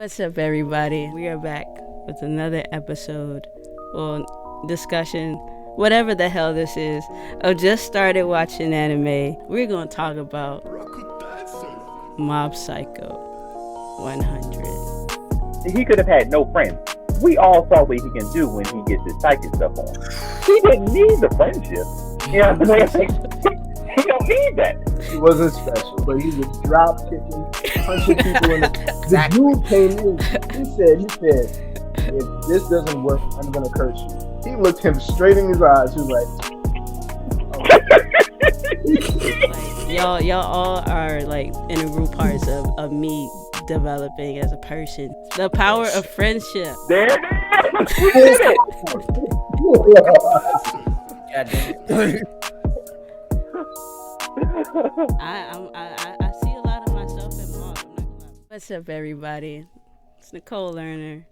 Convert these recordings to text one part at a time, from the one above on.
What's up, everybody? We are back with another episode or discussion, whatever the hell this is. I just started watching anime. We're going to talk about Mob Psycho 100. He could have had no friends. We all saw what he can do when he gets his psychic stuff on. He didn't need the friendship. You know what I'm saying? He don't need that. He wasn't special, but he was drop kicking, punching people in the. The dude came in. He said, if this doesn't work, I'm gonna curse you. He looked him straight in his eyes. He was like, y'all all are like integral parts of me developing as a person. The power of friendship. There it is. I see a lot of myself in Mark. What's up, everybody? It's Nicole Lerner,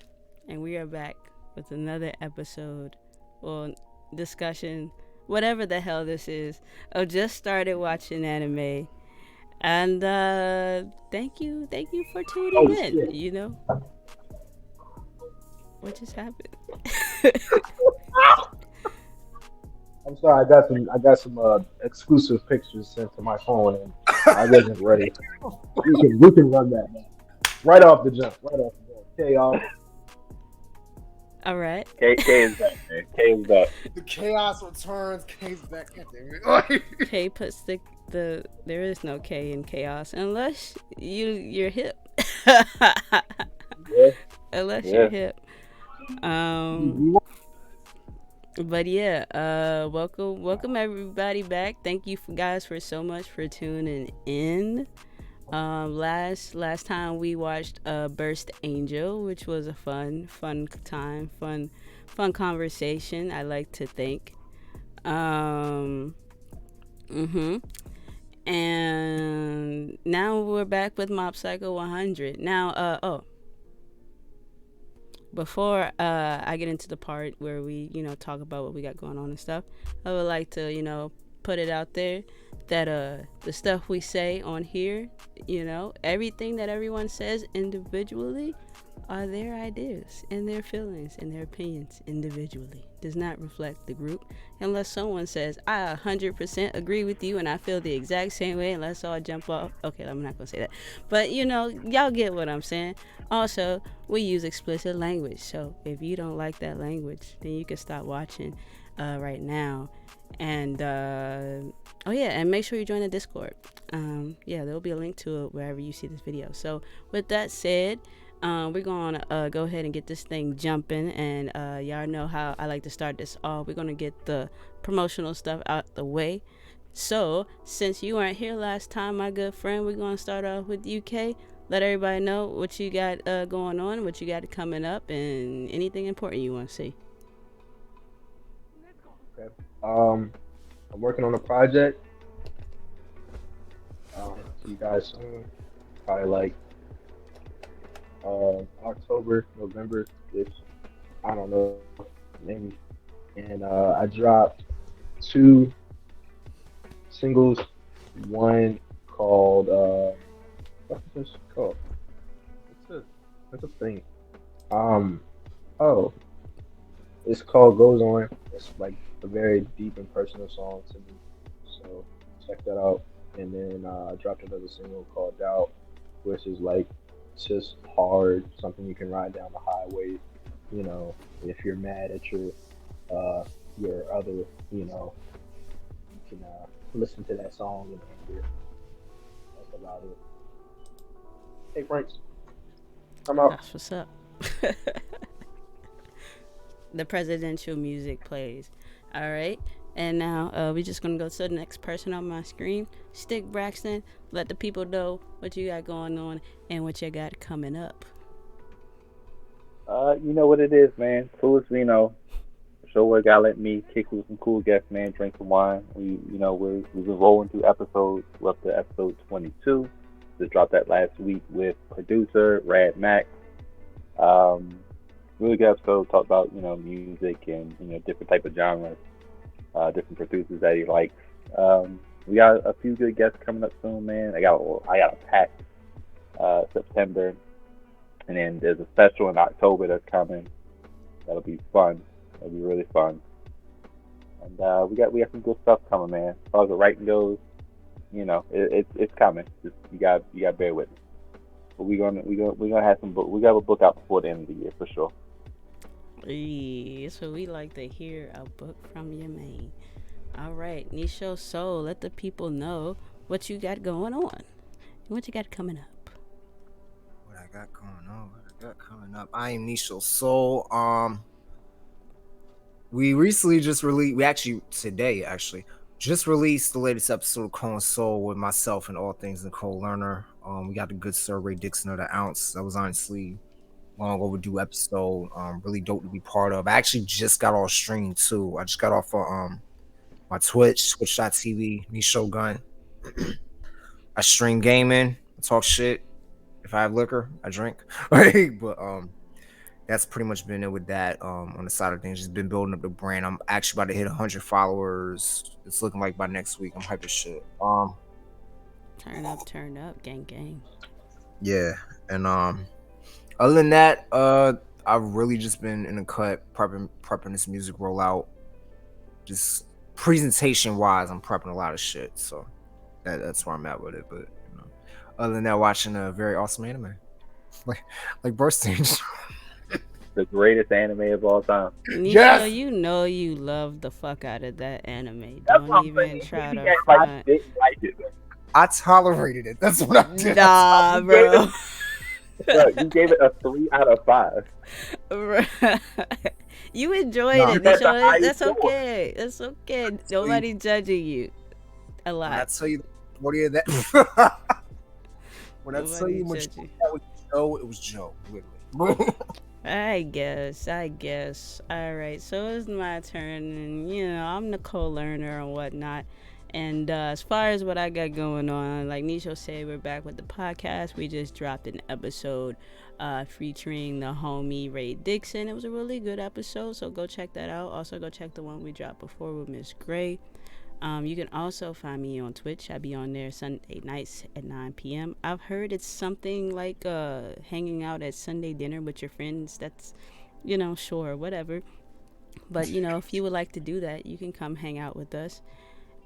and we are back with another episode or discussion, whatever the hell this is. I just started watching anime, and thank you for tuning in. Shit. You know, what just happened? I'm sorry, I got some exclusive pictures sent to my phone, and I wasn't ready. We can run that now. Right off the jump. Okay, y'all. All right. K is back, man. K is back. The chaos returns. K's back. K puts the there is no K in chaos unless you're hip. Yeah. Unless you're hip. But yeah, welcome everybody back. Thank you guys for so much for tuning in. Last time we watched Burst Angel, which was a fun time, fun conversation, I like to think. And now we're back with Mob Psycho 100. Now, before I get into the part where we, talk about what we got going on and stuff, I would like to, put it out there that the stuff we say on here, everything that everyone says individually are their ideas and their feelings and their opinions individually. Does not reflect the group unless someone says, I 100% agree with you and I feel the exact same way, and let's all jump off. Okay, I'm not going to say that. But, y'all get what I'm saying. Also, we use explicit language. So if you don't like that language, then you can stop watching right now. And, and make sure you join the Discord. There'll be a link to it wherever you see this video. So with that said, we're going to go ahead and get this thing jumping, and y'all know how I like to start this off. We're going to get the promotional stuff out the way. So since you weren't here last time, my good friend, we're going to start off with UK. Let everybody know what you got going on, what you got coming up, and anything important you want to see. Okay. I'm working on a project. See you guys soon. Probably like October, November-ish. I don't know, maybe. And I dropped 2 singles. One called what's this called? What's a thing? It's called Goes On. It's like a very deep and personal song to me. So check that out. And then I dropped another single called Doubt, which is like just hard, something you can ride down the highway, if you're mad at your other, you can listen to that song and anger. That's about it. Hey Franks, come out. That's what's up. The presidential music plays. All right. And now we're just going to go to the next person on my screen. Stick Braxton. Let the people know what you got going on and what you got coming up. You know what it is, man. Cool as JSWA got let me kick with some cool guests, man. Drink some wine. We've been rolling through episodes. We're up to episode 22. Just dropped that last week with producer Rad Mac. Really good episode. Talked about music and different type of genres, different producers that he likes. We got a few good guests coming up soon, man. I got a packed September. And then there's a special in October that's coming. That'll be fun. That'll be really fun. And we got some good stuff coming, man. As far as the writing goes, it's coming. Just you got to bear with me. But we're gonna have some book. We got a book out before the end of the year for sure. So we like to hear a book from your man. All right, Nisho Soul, let the people know what you got going on. What you got coming up? What I got going on? What I got coming up? I am Nisho Soul. We recently just released. We actually today just released the latest episode of Cone Soul with myself and all things Nicole Lerner. We got the good Sir Ray Dixon of the Ounce. That was honestly long overdue episode. Really dope to be part of. I actually just got off stream too. I just got off of my twitch.tv, Nisho Gun. I stream gaming, I talk shit. If I have liquor, I drink. Right? But that's pretty much been it with that. On the side of things, just been building up the brand. I'm actually about to hit 100 followers. It's looking like by next week. I'm hype as shit. Turn up, gang gang. Yeah, and other than that, I've really just been in the cut prepping this music rollout. Just presentation wise, I'm prepping a lot of shit. So that's where I'm at with it. But other than that, watching a very awesome anime, like Bursting. The greatest anime of all time. Nisha, Yes! you know you love the fuck out of that anime. That's what Don't I'm even saying. try He to act like front. he didn't like it. I tolerated it. That's what I did. Nah, bro. You gave it a 3 out of 5. You enjoyed No, it, that's a Nisha. high That's score. okay. That's okay. Nobody judging you. A When I lot. tell you the majority of that, when I tell you Nobody much judge you. that was Joe, it was Joe, literally. I guess. All right, so it's my turn, and I'm Nicole Lerner and whatnot. And as far as what I got going on, like Nisho said, we're back with the podcast. We just dropped an episode featuring the homie Ray Dixon. It was a really good episode, so go check that out. Also, go check the one we dropped before with Miss Gray. You can also find me on Twitch. I be on there Sunday nights at 9 p.m. I've heard it's something like hanging out at Sunday dinner with your friends. That's, sure, whatever. But, if you would like to do that, you can come hang out with us.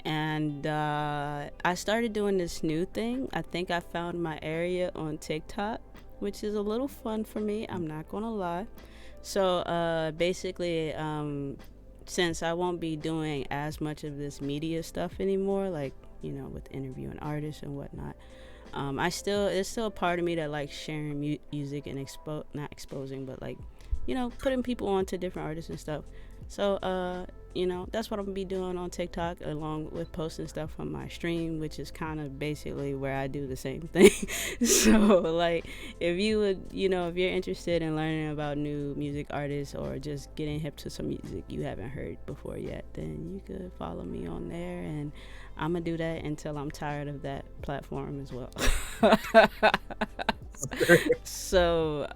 And I started doing this new thing. I think I found my area on TikTok, which is a little fun for me. I'm not going to lie. So basically, since I won't be doing as much of this media stuff anymore, like, with interviewing artists and whatnot, there's still a part of me that likes sharing music and not exposing, but like, putting people on to different artists and stuff. So, that's what I'm gonna be doing on TikTok, along with posting stuff on my stream, which is kind of basically where I do the same thing. So, like, if you would, if you're interested in learning about new music artists or just getting hip to some music you haven't heard before yet, then you could follow me on there, and I'm gonna do that until I'm tired of that platform as well. So,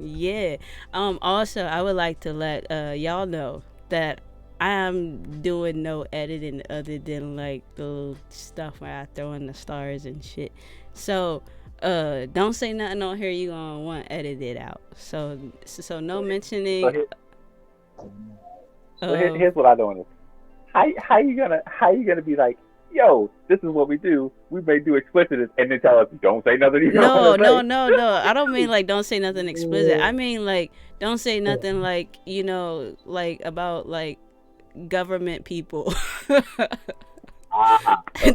yeah. Also, I would like to let y'all know that I am doing no editing other than like the little stuff where I throw in the stars and shit. So don't say nothing on here you gonna want edited out. So no mentioning. Here's what I don't understand. How you gonna be like, yo, this is what we do. We may do explicit and then tell us don't say nothing. No. I don't mean like don't say nothing explicit. I mean like don't say nothing like like about like government people.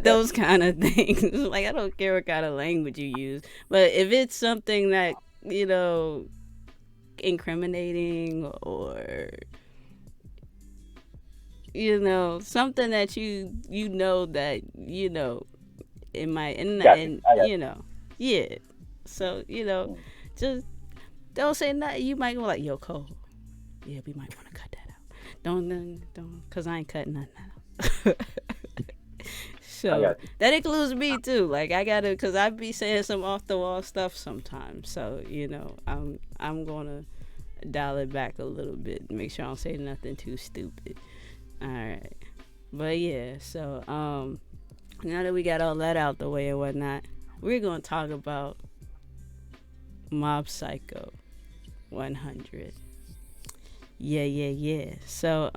Those kind of things. Like I don't care what kind of language you use, but if it's something that incriminating or something that that it might and yeah, so just don't say nothing. You might go like, yo, Cole, yeah, we might want to cut that out. Don't because I ain't cutting nothing out. So that includes me too. Like I gotta, cause I be saying some off the wall stuff sometimes. So I'm gonna dial it back a little bit, make sure I don't say nothing too stupid. All right, but yeah. So now that we got all that out the way and whatnot, we're gonna talk about Mob Psycho 100. Yeah, yeah, yeah. So,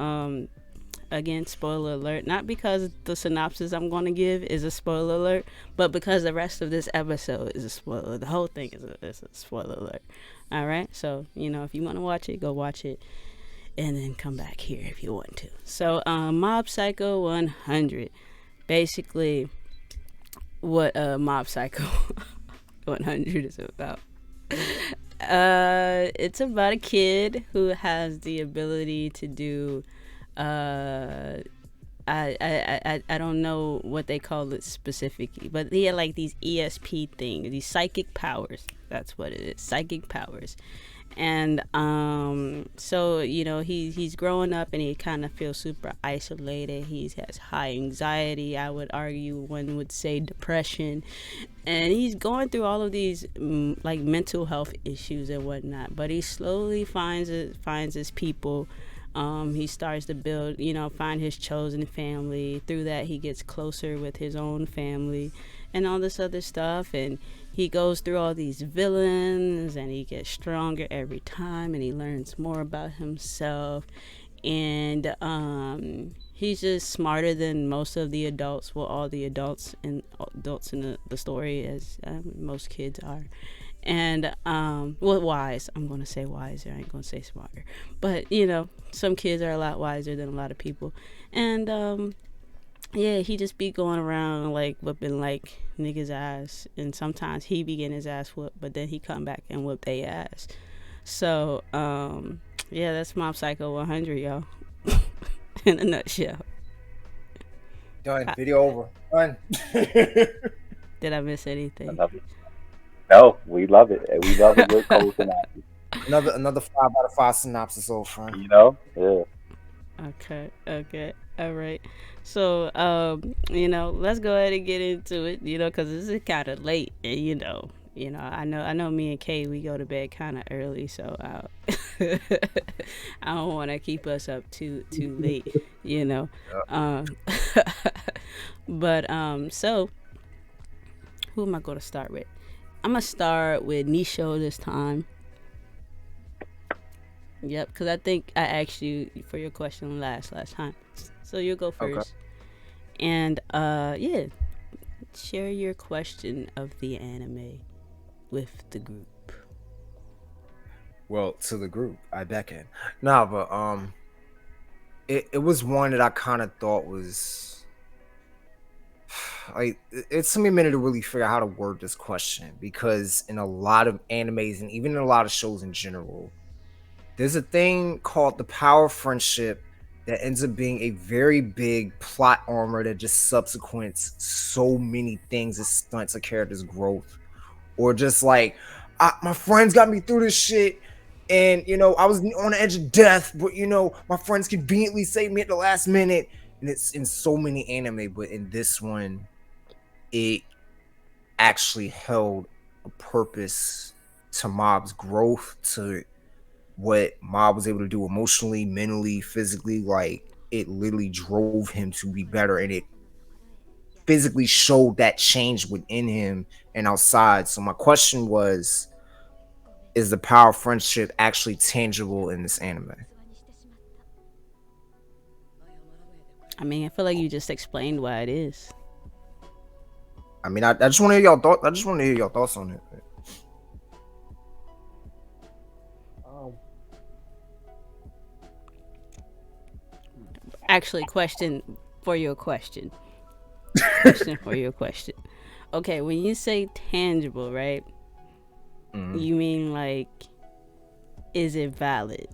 again, spoiler alert. Not because the synopsis I'm going to give is a spoiler alert, but because the rest of this episode is a spoiler. The whole thing is a spoiler alert. All right. So, if you want to watch it, go watch it and then come back here if you want to. So, Mob Psycho 100. Basically, what Mob Psycho 100 is about. It's about a kid who has the ability to do. Uh, I don't know what they call it specifically, but he had like these ESP things, these psychic powers. That's what it is, psychic powers. And so he's growing up and he kind of feels super isolated. He has high anxiety. I would argue one would say depression, and he's going through all of these like mental health issues and whatnot. But he slowly finds his people. He starts to build, find his chosen family. Through that, he gets closer with his own family and all this other stuff. And he goes through all these villains and he gets stronger every time and he learns more about himself. And he's just smarter than most of the adults. Well, all the adults in the story, as most kids are. And well, wise. I'm gonna say wiser. I ain't gonna say smarter. But some kids are a lot wiser than a lot of people. And yeah, he just be going around like whipping like niggas ass, and sometimes he be getting his ass whooped, but then he come back and whip they ass. So yeah, that's Mob Psycho 100, y'all. In a nutshell. Done. I, Video over. Done. did I miss anything? Another, no, we love it. We love a good cold synopsis. Another 5 out of 5 synopsis, old friend. Yeah. Okay, okay, all right. So, let's go ahead and get into it. Because this is kind of late, and I know. Me and Kay, we go to bed kind of early, so I don't want to keep us up too late. You know, um, but so who am I going to start with? I'm gonna start with Nisho this time. Yep, because I think I asked you for your question last time, so you'll go Okay. first. And yeah, share your question of the anime with the group. Well, to the group, I beckon. Nah, but it was one that I kind of thought was like it took me a minute to really figure out how to word this question, because in a lot of animes and even in a lot of shows in general, there's a thing called the power of friendship that ends up being a very big plot armor that just subsequents so many things that stunts a character's growth, or just like my friends got me through this shit, and I was on the edge of death, but my friends conveniently saved me at the last minute. And it's in so many anime, but in this one it actually held a purpose to Mob's growth, to what Mob was able to do emotionally, mentally, physically. Like, it literally drove him to be better, and it physically showed that change within him and outside. So my question was, is the power of friendship actually tangible in this anime? I mean, I feel like you just explained why it is. I mean, I just want to hear y'all thoughts. I just want to hear your thoughts on it. Um, Actually, question for your question. Question for your question. Okay, when you say tangible, right? Mhm. You mean like, is it valid?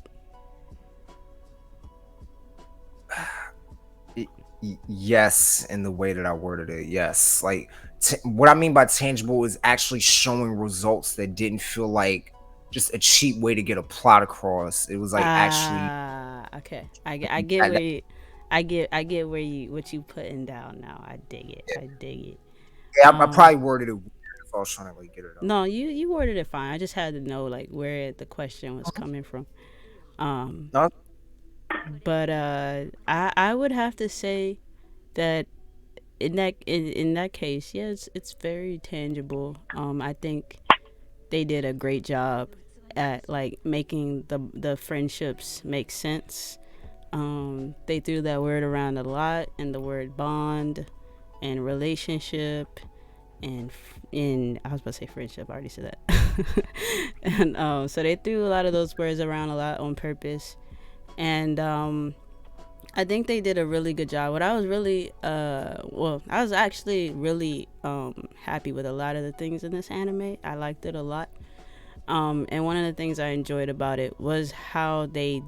Yes, in the way that I worded it, yes. Like, what I mean by tangible is actually showing results that didn't feel like just a cheap way to get a plot across. It was like actually Okay. I get that, where you, I get where you what you putting down now. I dig it. I dig it. yeah, I Um, probably worded it weird if I was trying to like get it out. no, you worded it fine. I just had to know like where the question was coming from. Um, No, but I would have to say that in that case, yes, it's very tangible. I think they did a great job at like making the friendships make sense. They threw that word around a lot, and the word bond and relationship and in I was about to say friendship. I already said that. And so they threw a lot of those words around a lot on purpose, and I think they did a really good job. What I was really, well, I was actually really happy with a lot of the things in this anime. I liked it a lot. And one of the things I enjoyed about it was how they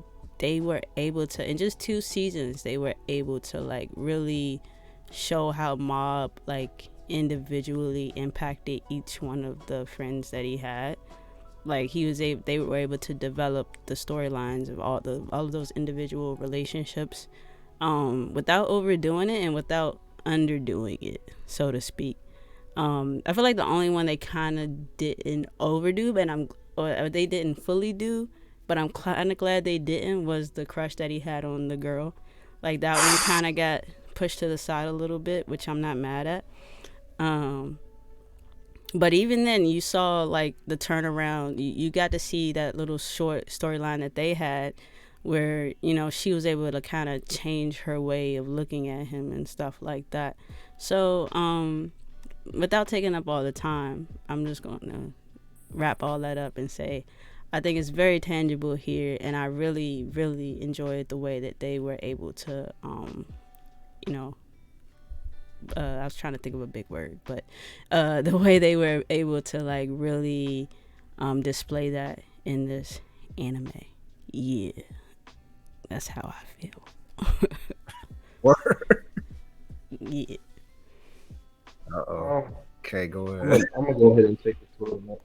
were able to, in just 2 seasons, they were able to like really show how Mob like individually impacted each one of the friends that he had. Like they were able to develop the storylines of all of those individual relationships, without overdoing it and without underdoing it, so to speak. I feel like the only one they kind of didn't overdo, but or they didn't fully do, but I'm kind of glad they didn't, was the crush that he had on the girl. Like that one kind of got pushed to the side a little bit, which I'm not mad at. Um, but even then, you saw like the turnaround. You got to see that little short storyline that they had, where she was able to kind of change her way of looking at him and stuff like that. So, without taking up all the time, I'm just going to wrap all that up and say I think it's very tangible here, and I really, really enjoyed the way that they were able to, you know, I was trying to think of a big word, but the way they were able to like really display that in this anime. Yeah, that's how I feel. Word. Yeah. Uh oh. Um, Okay, go I'm ahead. gonna, I'm gonna go ahead and take it to a minute.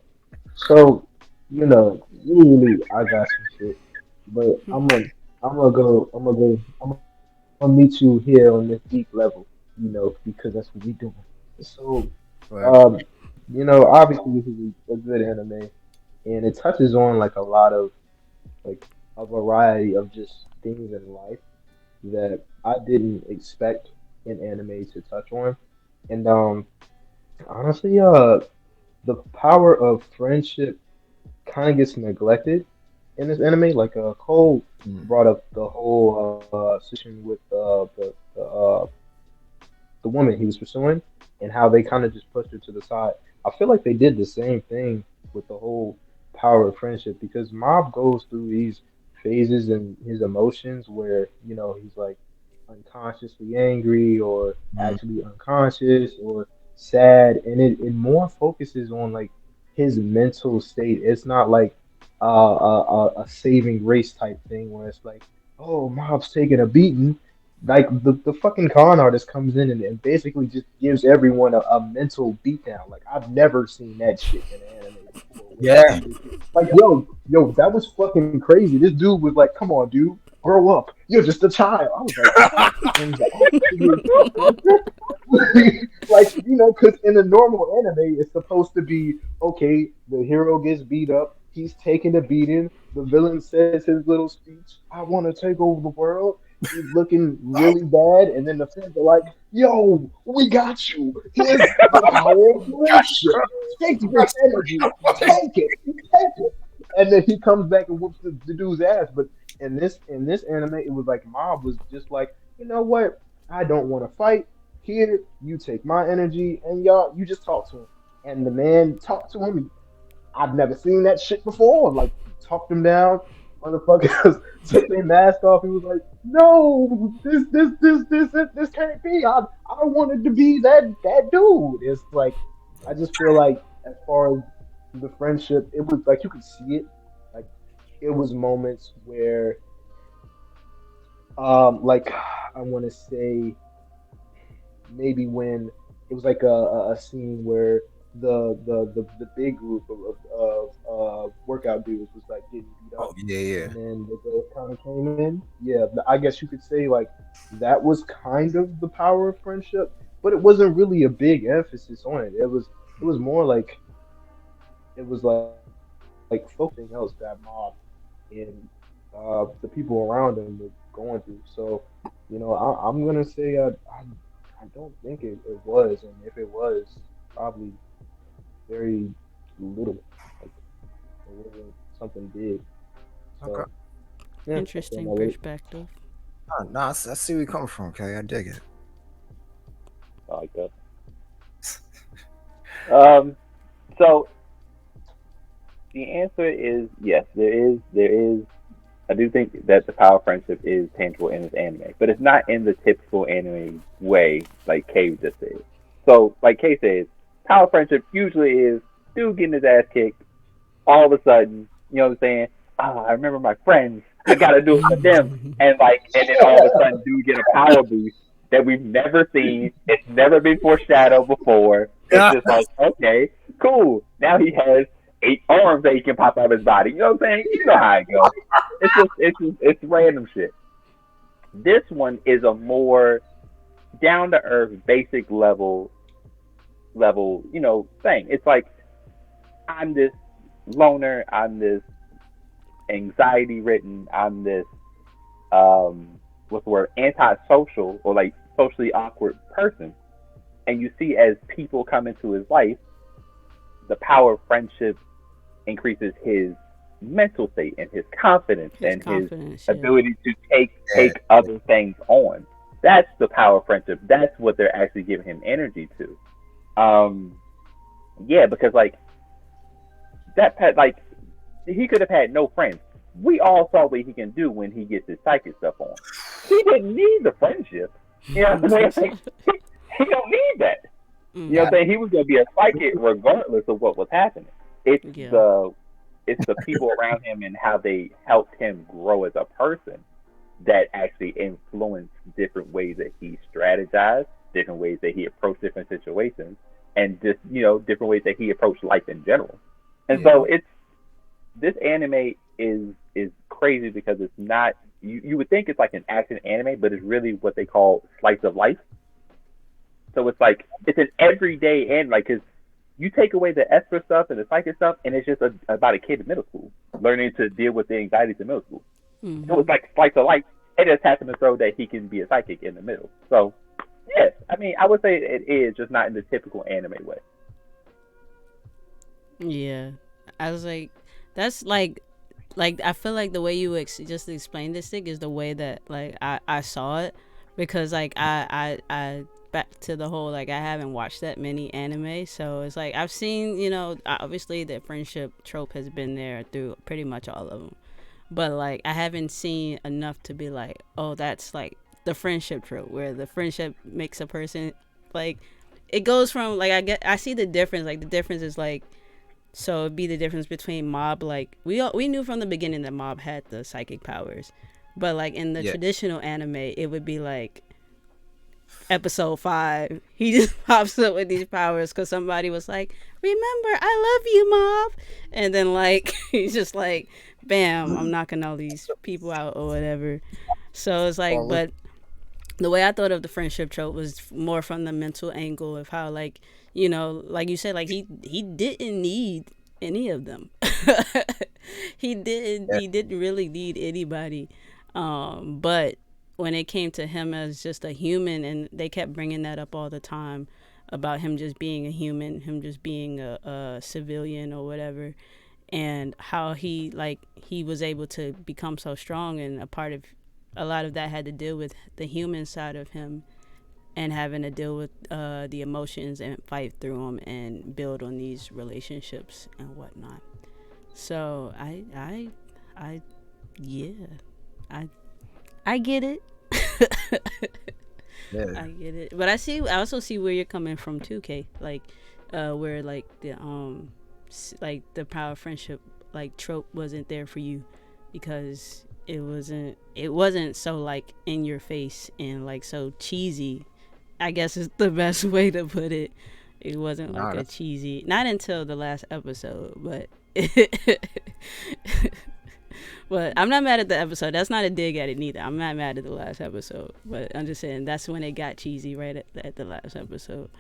So, usually I got some shit, but I'm gonna meet you here on this deep level, because that's what we doing. So, Right. um, obviously this is a good anime, and it touches on like a lot of like a variety of just things in life that I didn't expect an anime to touch on. And honestly, the power of friendship kind of gets neglected in this anime. Like Cole Mm. brought up the whole situation with the woman he was pursuing and how they kind of just pushed her to the side. I feel like they did the same thing with the whole power of friendship because Mob goes through these phases in his emotions where, he's like unconsciously angry or Mm. actually unconscious or sad. And it more focuses on like his mental state. It's not like a saving grace type thing where it's like, oh, Mob's taking a beating like the fucking con artist comes in and basically just gives everyone a mental beatdown. Like I've never seen that shit in an anime before. Where it's Yeah. basically like, yo, that was fucking crazy. This dude was like, come on, dude, grow up. You're just a child. I was like, what in the actual like because in a normal anime, it's supposed to be okay. The hero gets beat up. He's taking a beating. The villain says his little speech. I want to take over the world. He's looking really bad, and then the friends are like, "Yo, we got you. Here's the power of friendship. Take this energy. Take it. Take it." And then he comes back and whoops the dude's ass. But in this anime, it was like Mob was just like, you know what? I don't want to fight. Here, you take my energy, and y'all, you just talk to him. And the man talked to him. I've never seen that shit before. Like, talked him down. Motherfuckers took their mask off. He was like, "No, this can't be. I wanted to be that dude." It's like, I just feel like as far as the friendship, it was like you could see it. Like, it was moments where, like I want to say maybe when it was like a scene where the big group of workout dudes was like getting beat Oh up, yeah, yeah. and then the girls kind of came in. Yeah, I guess you could say like that was kind of the power of friendship, but it wasn't really a big emphasis on it. It was more like it was like focusing on everything else that mob and the people around him were going through. So, I'm gonna say I don't think it was, and if it was, probably very little. Like it wasn't something big. Okay. So yeah, that's what Interesting my weight. perspective. Nah, I see where you come from, okay? I dig it. I like that. Um, so the answer is yes. There is. I do think that the power of friendship is tangible in this anime, but it's not in the typical anime way, like Kay just said. So, like Kay said, power of friendship usually is dude getting his ass kicked. All of a sudden, you know what I'm saying? Oh, I remember my friends. I gotta do it for them. And then all of a sudden, dude get a power boost that we've never seen. It's never been foreshadowed before. It's Yeah. just like, okay, cool. Now he has 8 arms that he can pop out of his body. You know what I'm saying? You know how it goes. It's random shit. This one is a more down to earth, basic level, thing. It's like I'm this loner, I'm this anxiety ridden, I'm this what's the word, antisocial or like socially awkward person. And you see as people come into his life, the power of friendship increases his mental state and his confidence His and his confidence, yeah. ability to take Yeah. other things on. That's the power of friendship. That's what they're actually giving him energy to. Yeah, because like that pet, like he could have had no friends. We all saw what he can do when he gets his psychic stuff on. He didn't need the friendship. You know what I'm saying? He don't need that. You know what I'm Mm, saying? He was gonna be a psychic regardless of what was happening. It's yeah. the it's the people around him and how they helped him grow as a person that actually influenced different ways that he strategized, different ways that he approached different situations, and just different ways that he approached life in general. And Yeah. so it's this anime is crazy because it's not you would think it's like an action anime, but it's really what they call slice of life. So it's like it's an everyday anime, like because you take away the extra stuff and the psychic stuff, and it's just about a kid in middle school learning to deal with the anxieties in middle school. So it's Hmm. like slice of life. It just happened to throw that he can be a psychic in the middle. So yes, I mean I would say it is just not in the typical anime way. Yeah. I was like, that's like I feel like the way you just explained this thing is the way that like I saw it, because like I back to the whole, like I haven't watched that many anime, so it's like I've seen, obviously the friendship trope has been there through pretty much all of them, but like I haven't seen enough to be like, oh, that's like the friendship trope where the friendship makes a person like, it goes from like, I see the difference, like the difference is like, so it'd be the difference between Mob, like we knew from the beginning that Mob had the psychic powers, but like in the Yeah. traditional anime, it would be like episode 5, he just pops up with these powers because somebody was like, "Remember, I love you, Mob," and then like he's just like, "Bam, I'm knocking all these people out or whatever." So it's like, Well, but the way I thought of the friendship trope was more from the mental angle of how, like, like you said, like he didn't need any of them. yeah. He didn't really need anybody. But when it came to him as just a human, and they kept bringing that up all the time about him just being a human, him just being a civilian or whatever, and how he was able to become so strong, and a lot of that had to do with the human side of him, and having to deal with the emotions and fight through them and build on these relationships and whatnot. So I yeah, I I get it. Yeah. I get it, but I also see where you're coming from too, K. Like, where like like the power of friendship like trope wasn't there for you because it wasn't so like in your face and like so cheesy. I guess is the best way to put it. It wasn't like Nah, a that's cheesy, not until the last episode, but but I'm not mad at the episode. That's not a dig at it neither. I'm not mad at the last episode, but I'm just saying that's when it got cheesy right at the last episode.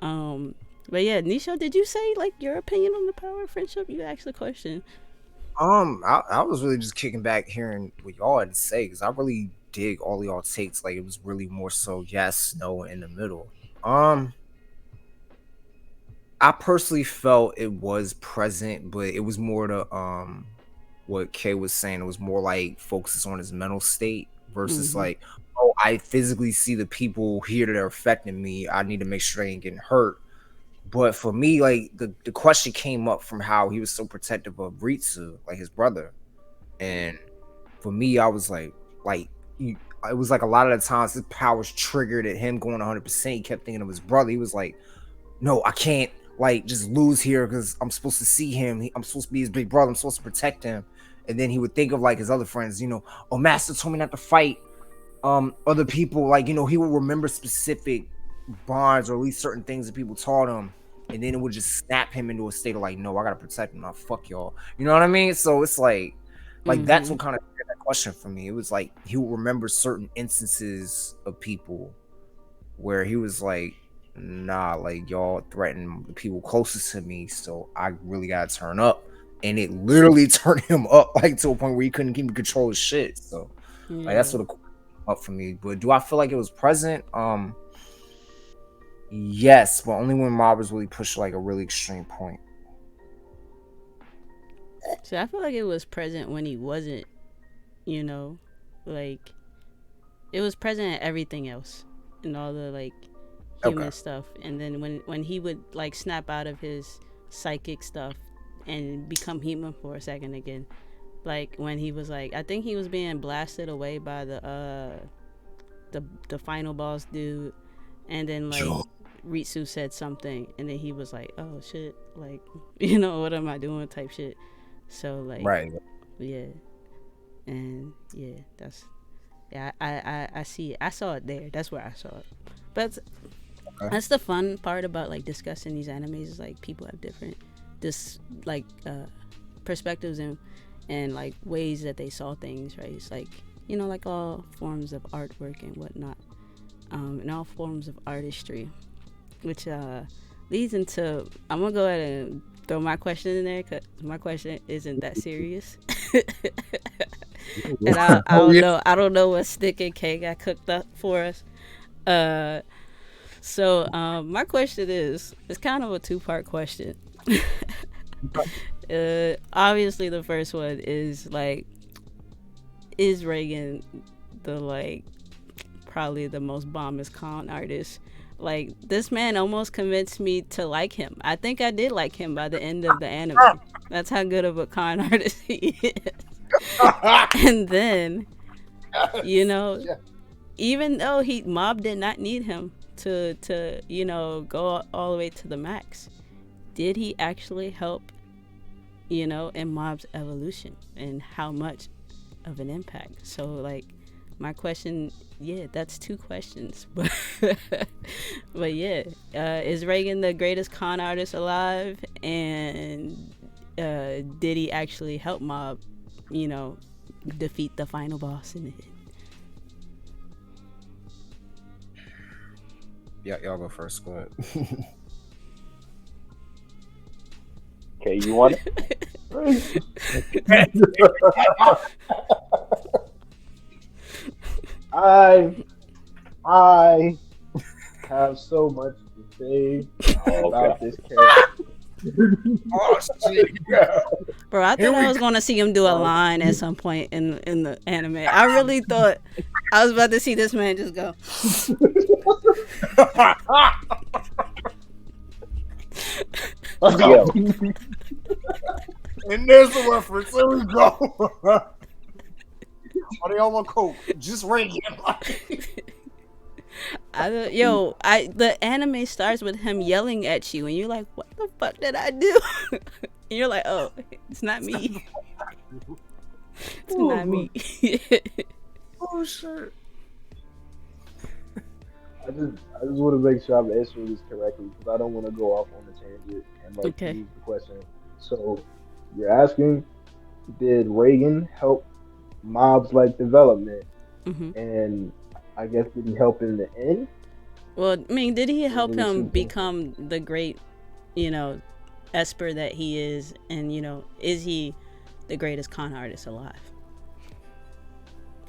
Um, but yeah, Nisha, did you say like your opinion on the power of friendship? You asked the question. I was really just kicking back hearing what y'all had to say because I really dig all y'all takes. Like it was really more so yes, no in the middle. Um I personally felt it was present, but it was more to what Kay was saying. It was more like focuses on his mental state versus Mm-hmm. like, oh, I physically see the people here that are affecting me. I need to make sure they ain't getting hurt. But for me, like the question came up from how he was so protective of Ritsu, like his brother. And for me, I was like you, it was like a lot of the times his powers triggered at him going 100%. He kept thinking of his brother. He was like, no, I can't like just lose here because I'm supposed to see him. I'm supposed to be his big brother. I'm supposed to protect him. And then he would think of like his other friends, oh, Master told me not to fight other people. Like, he will remember specific bonds or at least certain things that people taught him. And then it would just snap him into a state of like, no, I gotta protect him. Now fuck y'all. You know what I mean? So it's like that's Mm-hmm. what kind of triggered that question for me. It was like he will remember certain instances of people where he was like, nah, like y'all threaten the people closest to me, so I really gotta turn up. And it literally turned him up like to a point where he couldn't even control his shit. So like Yeah. that's what the up for me. But do I feel like it was present? Yes, but only when Mob was really pushed like a really extreme point. So I feel like it was present when he wasn't, you know, like it was present in everything else and all the like Okay. human stuff. And then when he would like snap out of his psychic stuff and become human for a second again, like when he was like, I think he was being blasted away by the final boss dude, and then like Ritsu said something, and then he was like, oh shit, like what am I doing type shit. So like Right. yeah, and yeah, that's yeah, I see it. I saw it there. That's where I saw it. But Okay. that's the fun part about like discussing these animes is like people have different this like perspectives and like ways that they saw things, right? It's like like all forms of artwork and whatnot, and all forms of artistry, which leads into I'm gonna go ahead and throw my question in there because my question isn't that serious. And I Oh don't yeah. know what stick and cake got cooked up for us. Uh, so my question is it's kind of a two-part question. Obviously the first one is like, is Reagan the like probably the most bombest con artist? Like this man almost convinced me to like him. I think I did like him by the end of the anime. That's how good of a con artist he is. And then, you know, even though Mob did not need him to go all the way to the max, did he actually help in Mob's evolution, and how much of an impact? So like my question, yeah, that's two questions. But yeah, is Reagan the greatest con artist alive, and did he actually help Mob defeat the final boss in it? Yeah, y'all go first. Go ahead. Okay, you want it? I I have so much to say Oh, about okay. this character. Oh shit. Bro, I Here thought I we was gonna see him do a Um, line at some point in the anime. I really thought I was about to see this man just go. go. let's Yo, go. And there's the reference. There we go. Are they all on coke? Just Reagan. The anime starts with him yelling at you, and you're like, "What the fuck did I do?" And you're like, "Oh, it's not me. It's not me." Oh shit. I just want to make sure I'm answering this correctly because I don't want to go off on a tangent and like Okay. lose the question. So you're asking, did Reagan help mobs like development, hmm and I guess did he help in the end, Well, I mean, did he or help there were him two things? become the great, you know, Esper that he is, and is he the greatest con artist alive?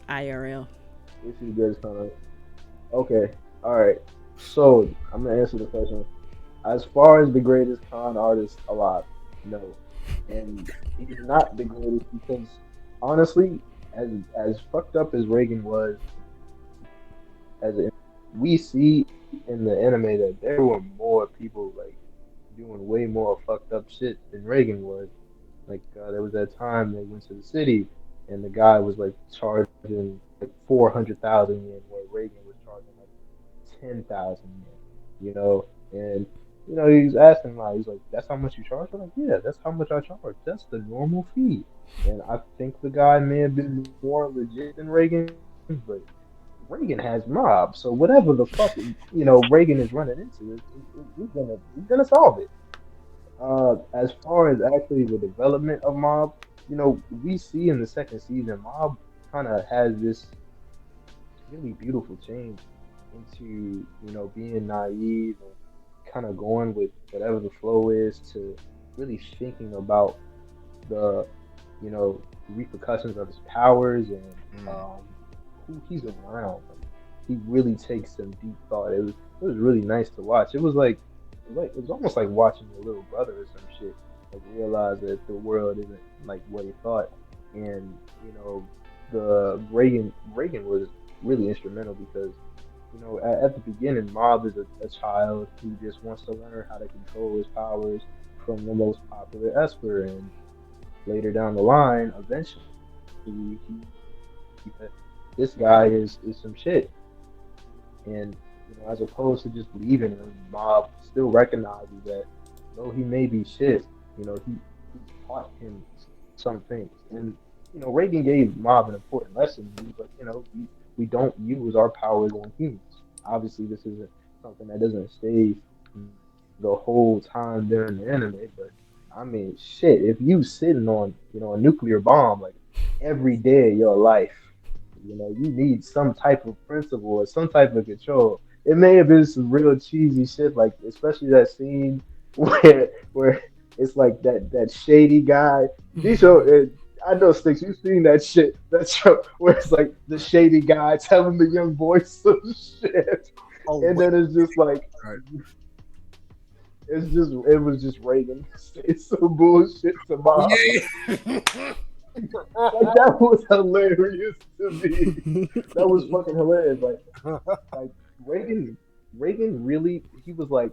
IRL. This is good kind of okay. All right. So I'm gonna answer the question. as far as the greatest con artist alive, no. And he's not the greatest because honestly, as fucked up as Reagan was as an, we see in the anime that there were more people like doing way more fucked up shit than Reagan was. Like there was that time they went to the city and the guy was like charging like 400,000 yen, where Reagan was charging like 10,000 yen. You know, and he's asking like he's like, "That's how much you charge?" I'm like, "Yeah, that's how much I charge. That's the normal fee." And I think the guy may have been more legit than Reagan, but Reagan has mobs, so whatever the fuck Reagan is running into, he's gonna solve it. As far as actually the development of Mob, we see in the second season, Mob kind of has this really beautiful change into being naive and kind of going with whatever the flow is to really thinking about the repercussions of his powers and Mm. um, who he's around. Like he really takes some deep thought. It was really nice to watch. It was almost like watching your little brother or some shit. Like realize that the world isn't like what he thought, and the Reagan was really instrumental because at the beginning, Mob is a child who just wants to learn how to control his powers from the most popular Esper, and later down the line, eventually this guy is some shit. And as opposed to just leaving him, Mob still recognizes that though he may be shit, he taught him some things. And Reagan gave Mob an important lesson. He was like, we don't use our powers on humans. Obviously, this isn't something that doesn't stay the whole time during the anime, but I mean, shit, if you sitting on a nuclear bomb like every day of your life, you need some type of principle or some type of control. It may have been some real cheesy shit, like especially that scene where it's like that shady guy. These show, I know Sticks. You've seen that shit. That show where it's like the shady guy telling the young boy some shit, Oh and wait, then it's just like right. it was just Reagan. It's some bullshit to Oh Bob. yeah, yeah. Like that was hilarious to me. That was fucking hilarious. Like Reagan, Reagan really he was like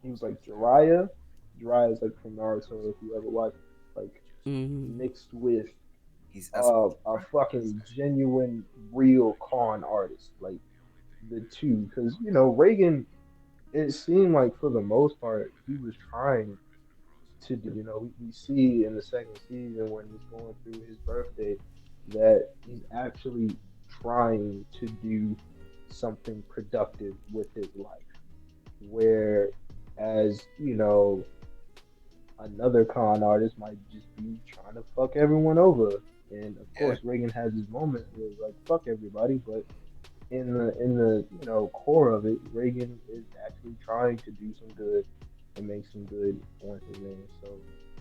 Jiraiya. Jiraiya is like from Naruto if you ever watched, like Mhm. mixed with He's a fucking genuine real con artist. Like the two, because Reagan. It seemed like for the most part he was trying to do. We see in the second season when he's going through his birthday that he's actually trying to do something productive with his life. Where, as another con artist might just be trying to fuck everyone over. And of yeah, course, Reagan has his moments where he's like, fuck everybody, but in the core of it, Reagan is actually trying to do some good and make some good on his name. So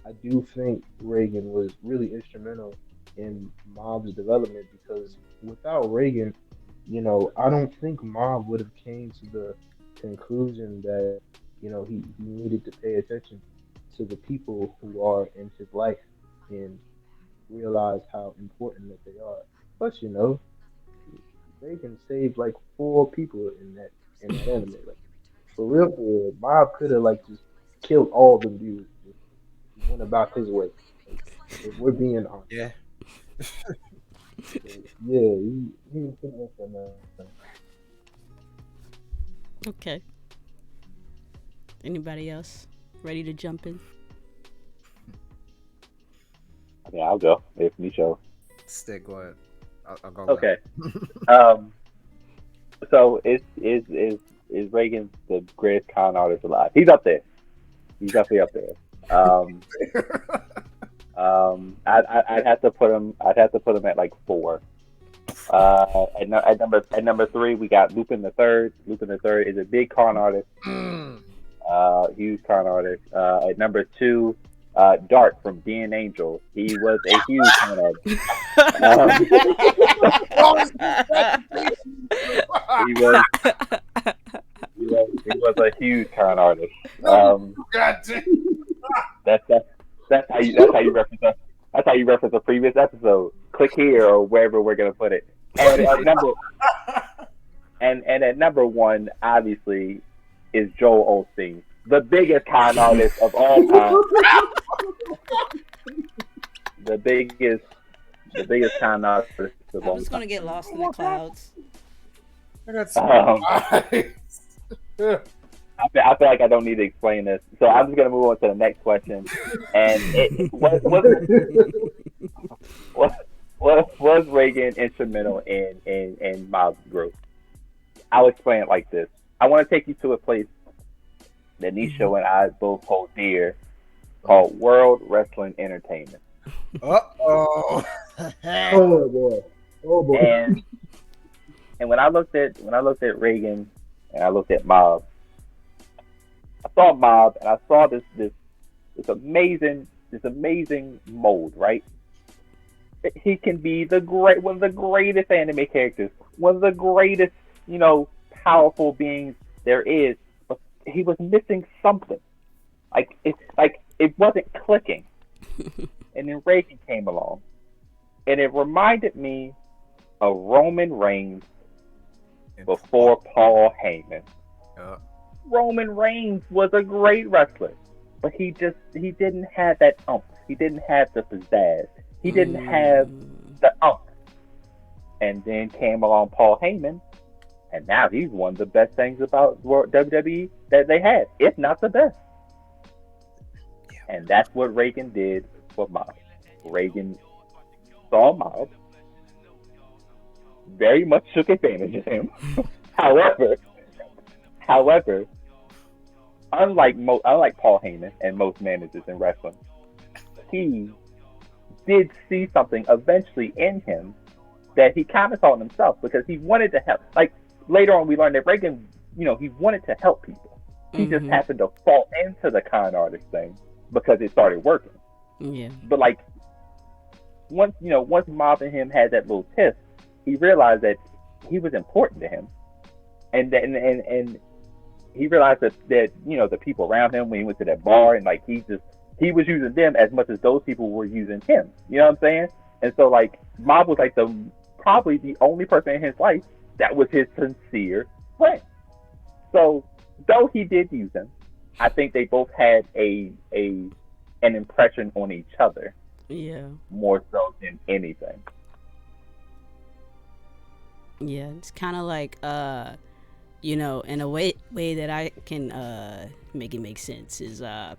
I do think Reagan was really instrumental in Mob's development because without Reagan, I don't think Mob would have came to the conclusion that he needed to pay attention to the people who are in his life and realize how important that they are. But Reagan saved like four people in that anime. Like for real, Bob could have like just killed all the dudes. Just went about his way. Like, if we're being honest. yeah. So, yeah, he was pretty much on that. Okay. Anybody else ready to jump in? I mean, I'll go if Micho. Stick. Go ahead. I'll go Okay. last. Um. So is Reagan the greatest con artist alive? He's up there. He's definitely up there. Um. I'd have to put him. I'd have to put him at like 4. At number 3, we got Lupin the Third. Lupin the Third is a big con artist. Mm. Huge con artist. At number 2, Dark from Being Angel. He was a huge con artist. Longest reputation. He was he was a huge con artist. No, God damn. That's that's how you reference us. That's how you reference a previous episode. Click here or wherever we're gonna put it. And at number one, obviously, is Joel Osteen, the biggest con artist of all time. The biggest con artist of all I'm time. just gonna get lost in the clouds. I got some Um, eyes. I feel like I don't need to explain this, so I'm just gonna move on to the next question. And was Reagan instrumental in Mob's growth? I'll explain it like this. I want to take you to a place that Nisha and I both hold dear, called World Wrestling Entertainment. Oh, Oh boy. Oh boy. And when I looked at Reagan and I looked at Mob, I saw Mob and I saw this amazing mold, right? He can be one of the greatest anime characters, one of the greatest, powerful beings there is, but he was missing something. It wasn't clicking. And then Reagan came along, and it reminded me of Roman Reigns before Paul Heyman. Roman Reigns was a great wrestler, but he didn't have that umph. He didn't have the pizzazz. He didn't have the umph. And then came along Paul Heyman, and now he's one of the best things about WWE that they had, if not the best. And that's what Reagan did for Mob. Reagan saw Mob, very much took advantage of him. However, unlike Paul Heyman and most managers in wrestling, he did see something eventually in him that he kind of saw in himself, because he wanted to help. Like later on, we learned that Reagan, he wanted to help people. He just happened to fall into the con artist thing because it started working. Yeah. But like once Mob and him had that little tiff, he realized that he was important to him, and he realized that the people around him, when he went to that bar, and like he was using them as much as those people were using him. You know what I'm saying? And so like Mob was like probably the only person in his life that was his sincere friend. So though he did use him, I think they both had an impression on each other. Yeah. More so than anything. Yeah, it's kind of like in a way that I can make it make sense is like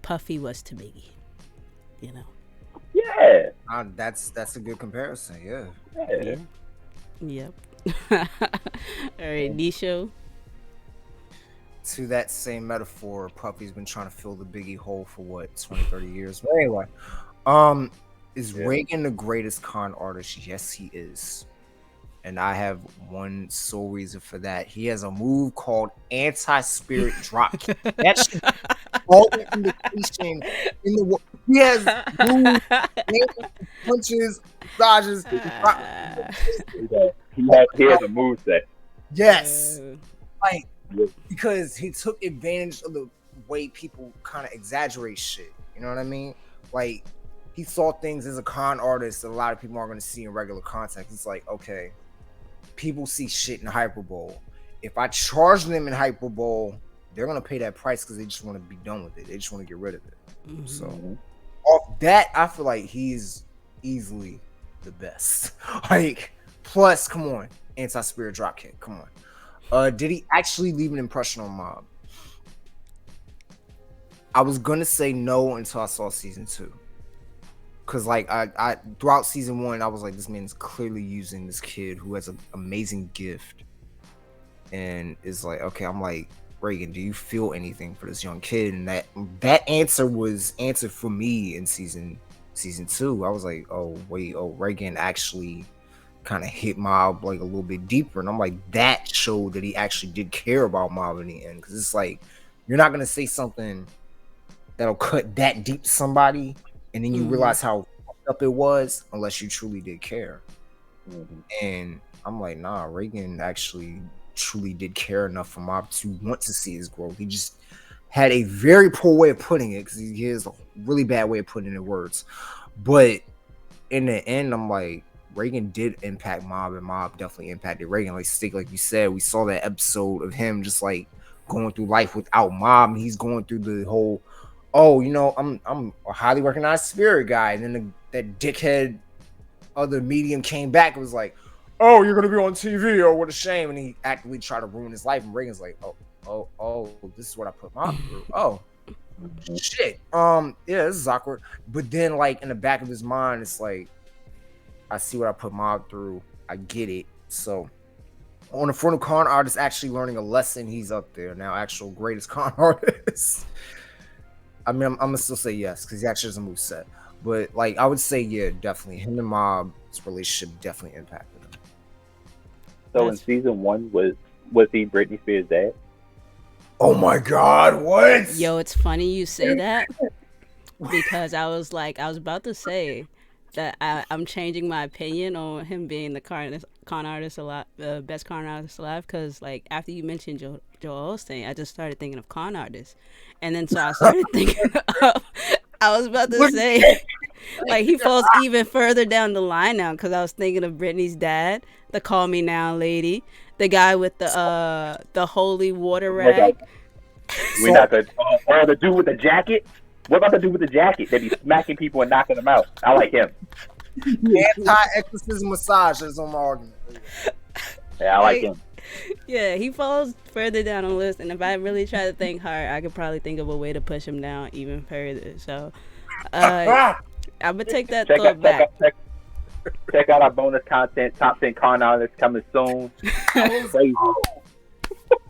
Puffy was to Biggie, Yeah. that's a good comparison. Yeah. Yeah. Yep. All right, Nisho. To that same metaphor, Puffy's been trying to fill the Biggie hole for what, 20, 30 years. But anyway, is Reagan the greatest con artist? Yes, he is. And I have one sole reason for that. He has a move called anti-spirit drop kick. That shit, all the indication in the world. He has moves, punches, massages. He has a moveset. Yes. Like, because he took advantage of the way people kind of exaggerate shit. You know what I mean? Like, he saw things as a con artist that a lot of people aren't going to see in regular context. It's like, okay, people see shit in hyperbole. If I charge them in hyperbole, they're going to pay that price because they just want to be done with it. They just want to get rid of it. Mm-hmm. So, off that, I feel like he's easily the best. Like, plus, come on, anti-spirit dropkick. Come on. Did he actually leave an impression on Mob? I was gonna say no until I saw season 2, because like I throughout season 1, I was like, this man's clearly using this kid who has an amazing gift, and is like, okay, I'm like, Reagan, do you feel anything for this young kid? And that answer was answered for me in season 2. I was like, oh wait, Reagan actually kind of hit Mob like a little bit deeper, and I'm like, that showed that he actually did care about Mob in the end, because it's like, you're not gonna say something that'll cut that deep to somebody and then you realize how fucked up it was unless you truly did care. And I'm like, nah, Reagan actually truly did care enough for Mob to want to see his growth. He just had a very poor way of putting it, because he has a really bad way of putting it in words. But in the end, I'm like, Reagan did impact Mob, and Mob definitely impacted Reagan. Like Stick, like you said, we saw that episode of him just like going through life without Mob, and he's going through the whole, oh, you know, I'm a highly recognized spirit guy, and then that dickhead other medium came back and was like, oh, you're gonna be on TV, oh, what a shame, and he actively tried to ruin his life, and Reagan's like, oh, this is what I put Mob through. Oh, shit. Yeah, this is awkward. But then, like, in the back of his mind, it's like, I see what I put Mob through. I get it. So, on the front of con artist actually learning a lesson, he's up there now, actual greatest con artist. I mean, I'm gonna still say yes, because he actually doesn't move set. But, like, I would say, yeah, definitely. Him and Mob's relationship definitely impacted him. So in season 1, was he Britney Spears' dad? Oh my God, what? Yo, it's funny you say that, because I was about to say that I'm changing my opinion on him being the con artist alive, best con artist alive, because like after you mentioned Joel Osteen, I just started thinking of con artists, and then so I started thinking of, I was about to say, like, he falls even further down the line now, because I was thinking of Britney's dad, the Call Me Now lady, the guy with the holy water rag. We not the the dude with the jacket. What about the dude with the jacket? They be smacking people and knocking them out. I like him. Anti-exorcism massage is on my argument. Yeah, I like him. Yeah, he falls further down the list, and if I really try to think hard, I could probably think of a way to push him down even further. So, I'm gonna take that thought back. Check out our bonus content, top 10 con artists, coming soon. Crazy.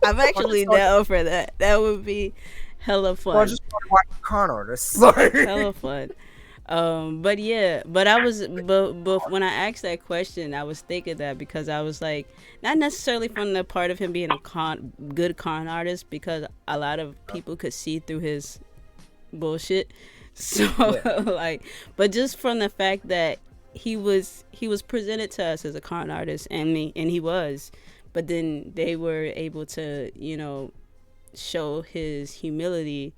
I'm actually down for that. That would be hella fun. Well, just watch con artists. Hella fun. But when I asked that question, I was thinking that because I was like, not necessarily from the part of him being a good con artist, because a lot of people could see through his bullshit. So like, but just from the fact that he was presented to us as a con artist, and he was, but then they were able to, you know, show his humility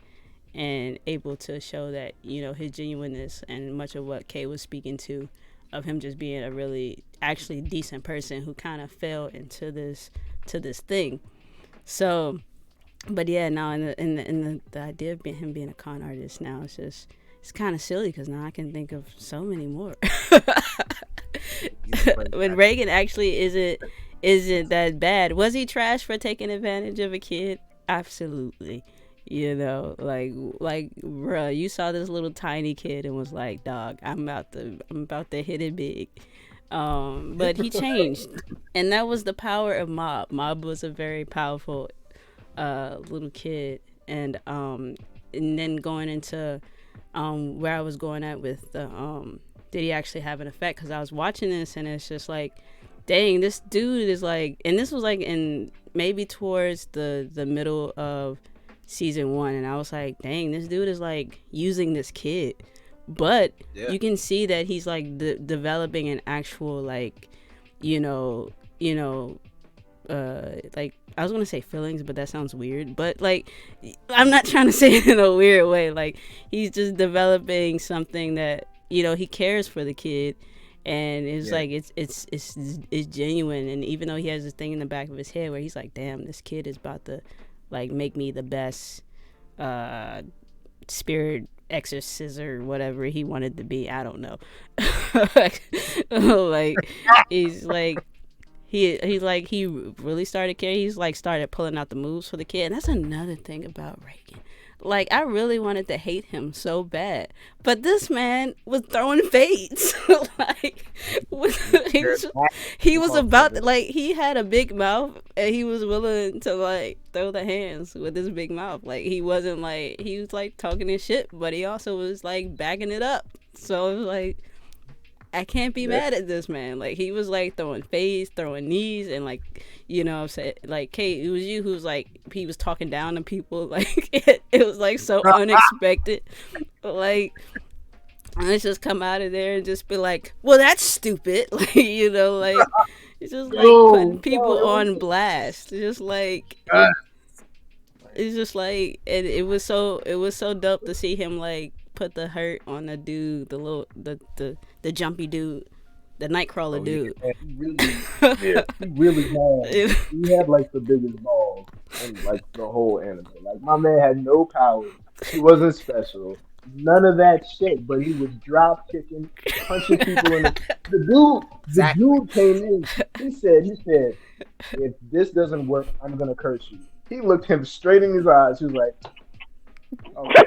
and able to show that, you know, his genuineness, and much of what Kay was speaking to, of him just being a really actually decent person who kind of fell into this thing. So, but yeah, now in the idea of him being a con artist now, it's kind of silly, because now I can think of so many more. When Reagan actually isn't that bad. Was he trash for taking advantage of a kid? Absolutely. You know, like, bruh, you saw this little tiny kid and was like, dog, I'm about to hit it big. But he changed, and that was the power of Mob. Mob was a very powerful little kid, and then going into where I was going at with the did he actually have an effect? Because I was watching this, and it's just like, dang, this dude is like, and this was like in maybe towards the middle of season 1, and I was like, dang, this dude is like using this kid, but you can see that he's like developing an actual, like, you know, like, I was gonna say feelings, but that sounds weird, but like, I'm not trying to say it in a weird way, like, he's just developing something that, you know, he cares for the kid, and it's like it's genuine. And even though he has this thing in the back of his head where he's like, damn, this kid is about to like make me the best spirit exorcist or whatever he wanted to be, I don't know. Like, he's like, he really started caring. He's like started pulling out the moves for the kid, and that's another thing about Reagan. Like, I really wanted to hate him so bad, but this man was throwing fades. Like, he was about to, like, he had a big mouth, and he was willing to like throw the hands with his big mouth. Like, he wasn't like, he was like talking his shit, but he also was like backing it up. So it was like, I can't be mad at this man. Like, he was like throwing fades, throwing knees, and like, you know what I'm saying? Like, Kate, it was you who's like, he was talking down to people. Like, it was like so unexpected. Like, And let's just come out of there and just be like, well, that's stupid. Like, you know, like, it's just like putting people Yo, it on was blast. It's just like, God. it's just like, and it was so dope to see him like put the hurt on the dude, the little, the jumpy dude, the nightcrawler Oh yeah. dude. Yeah. he really had he had like the biggest balls in like the whole anime. Like my man had no powers. He wasn't special. None of that shit. But he was drop kicking, punching people in the Exactly. dude came in. He said, if this doesn't work, I'm gonna curse you. He looked him straight in his eyes. He was like, okay.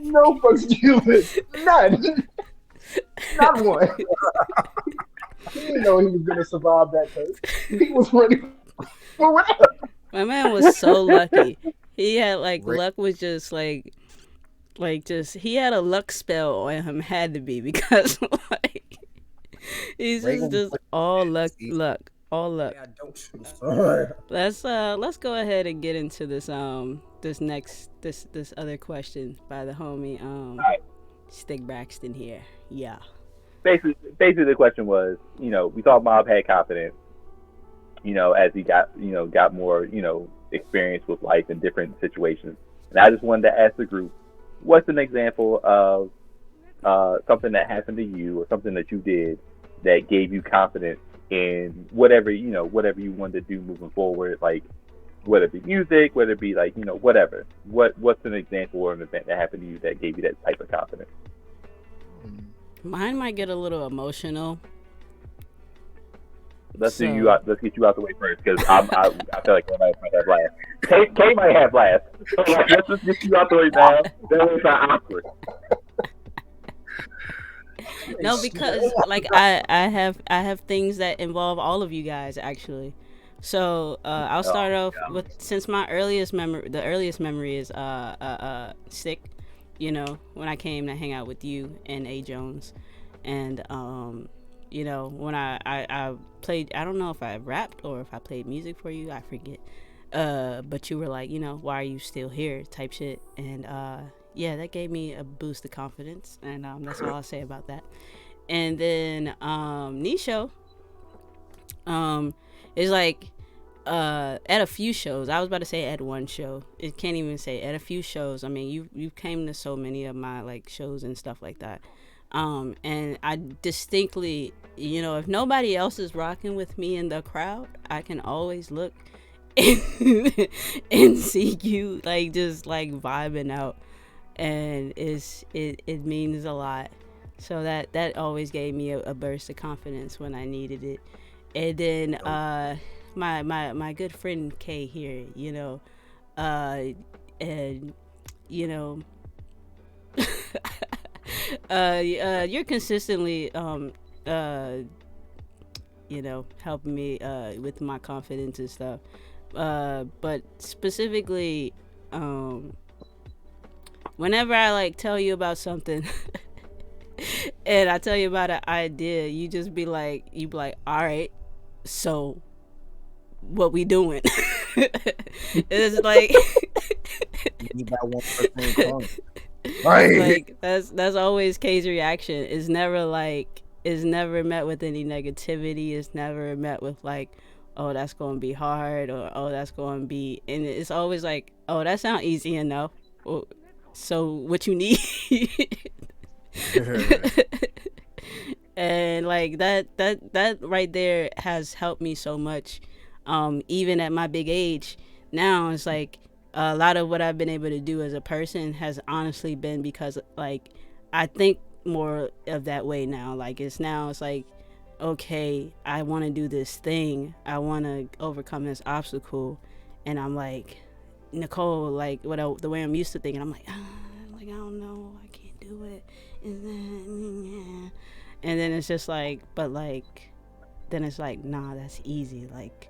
No fucks given. None. Not one. He didn't know he was gonna survive that curse. He was ready for whatever. My man was so lucky. He had like Rick, luck was just like just he had a luck spell on him, had to be, because like he's Reagan was just all luck, see, all luck. yeah, don't shoot. Let's go ahead and get into this this other question by the homie Stick Braxton here. Yeah. Basically, the question was, we thought Mob had confidence, as he got, got more, experience with life in different situations. And I just wanted to ask the group, what's an example of something that happened to you or something that you did that gave you confidence in whatever, whatever you wanted to do moving forward, like whether it be music, whether it be like, whatever. What's an example or an event that happened to you that gave you that type of confidence? Mine might get a little emotional. Let's So let's get you out the way first, because I feel like everybody might have last. Kay might have last. So let's just get you out the way now. That way it's not awkward. no, because like I have things that involve all of you guys actually. So I'll Oh, start off yeah. with, since my the earliest memory is sick. You know, when I came to hang out with you and A Jones, and you know, when I played, I don't know if I rapped or if I played music for you, I forget. But you were like, you know, why are you still here, type shit, and yeah, that gave me a boost of confidence, and that's all I'll say about that. And then Nisho um is like at a few shows. I was about to say at one show. It can't even say at a few shows. I mean, you came to so many of my like shows and stuff like that. And I distinctly, you know, if nobody else is rocking with me in the crowd, I can always look and see you like just like vibing out, and it means a lot. So that always gave me a burst of confidence when I needed it. And then my good friend Kay here, you know, and you know, you're consistently you know, helping me with my confidence and stuff. But specifically, whenever I like tell you about something and I tell you about an idea, you be like, all right, so what we doing? It's like You got one person in right. like that's always Kay's reaction. It's never met with any negativity. It's never met with like, oh, that's gonna be hard, or oh, that's gonna be, and it's always like, oh, that sounds easy enough. Well, so what you need? And like that right there has helped me so much, even at my big age now. It's like a lot of what I've been able to do as a person has honestly been because like I think more of that way now. Like it's like, okay, I want to do this thing, I want to overcome this obstacle, and I'm like, Nicole, like the way I'm used to thinking, I'm like, like I don't know, I can't do it. And then it's just like, but like, then it's like, nah, that's easy. Like,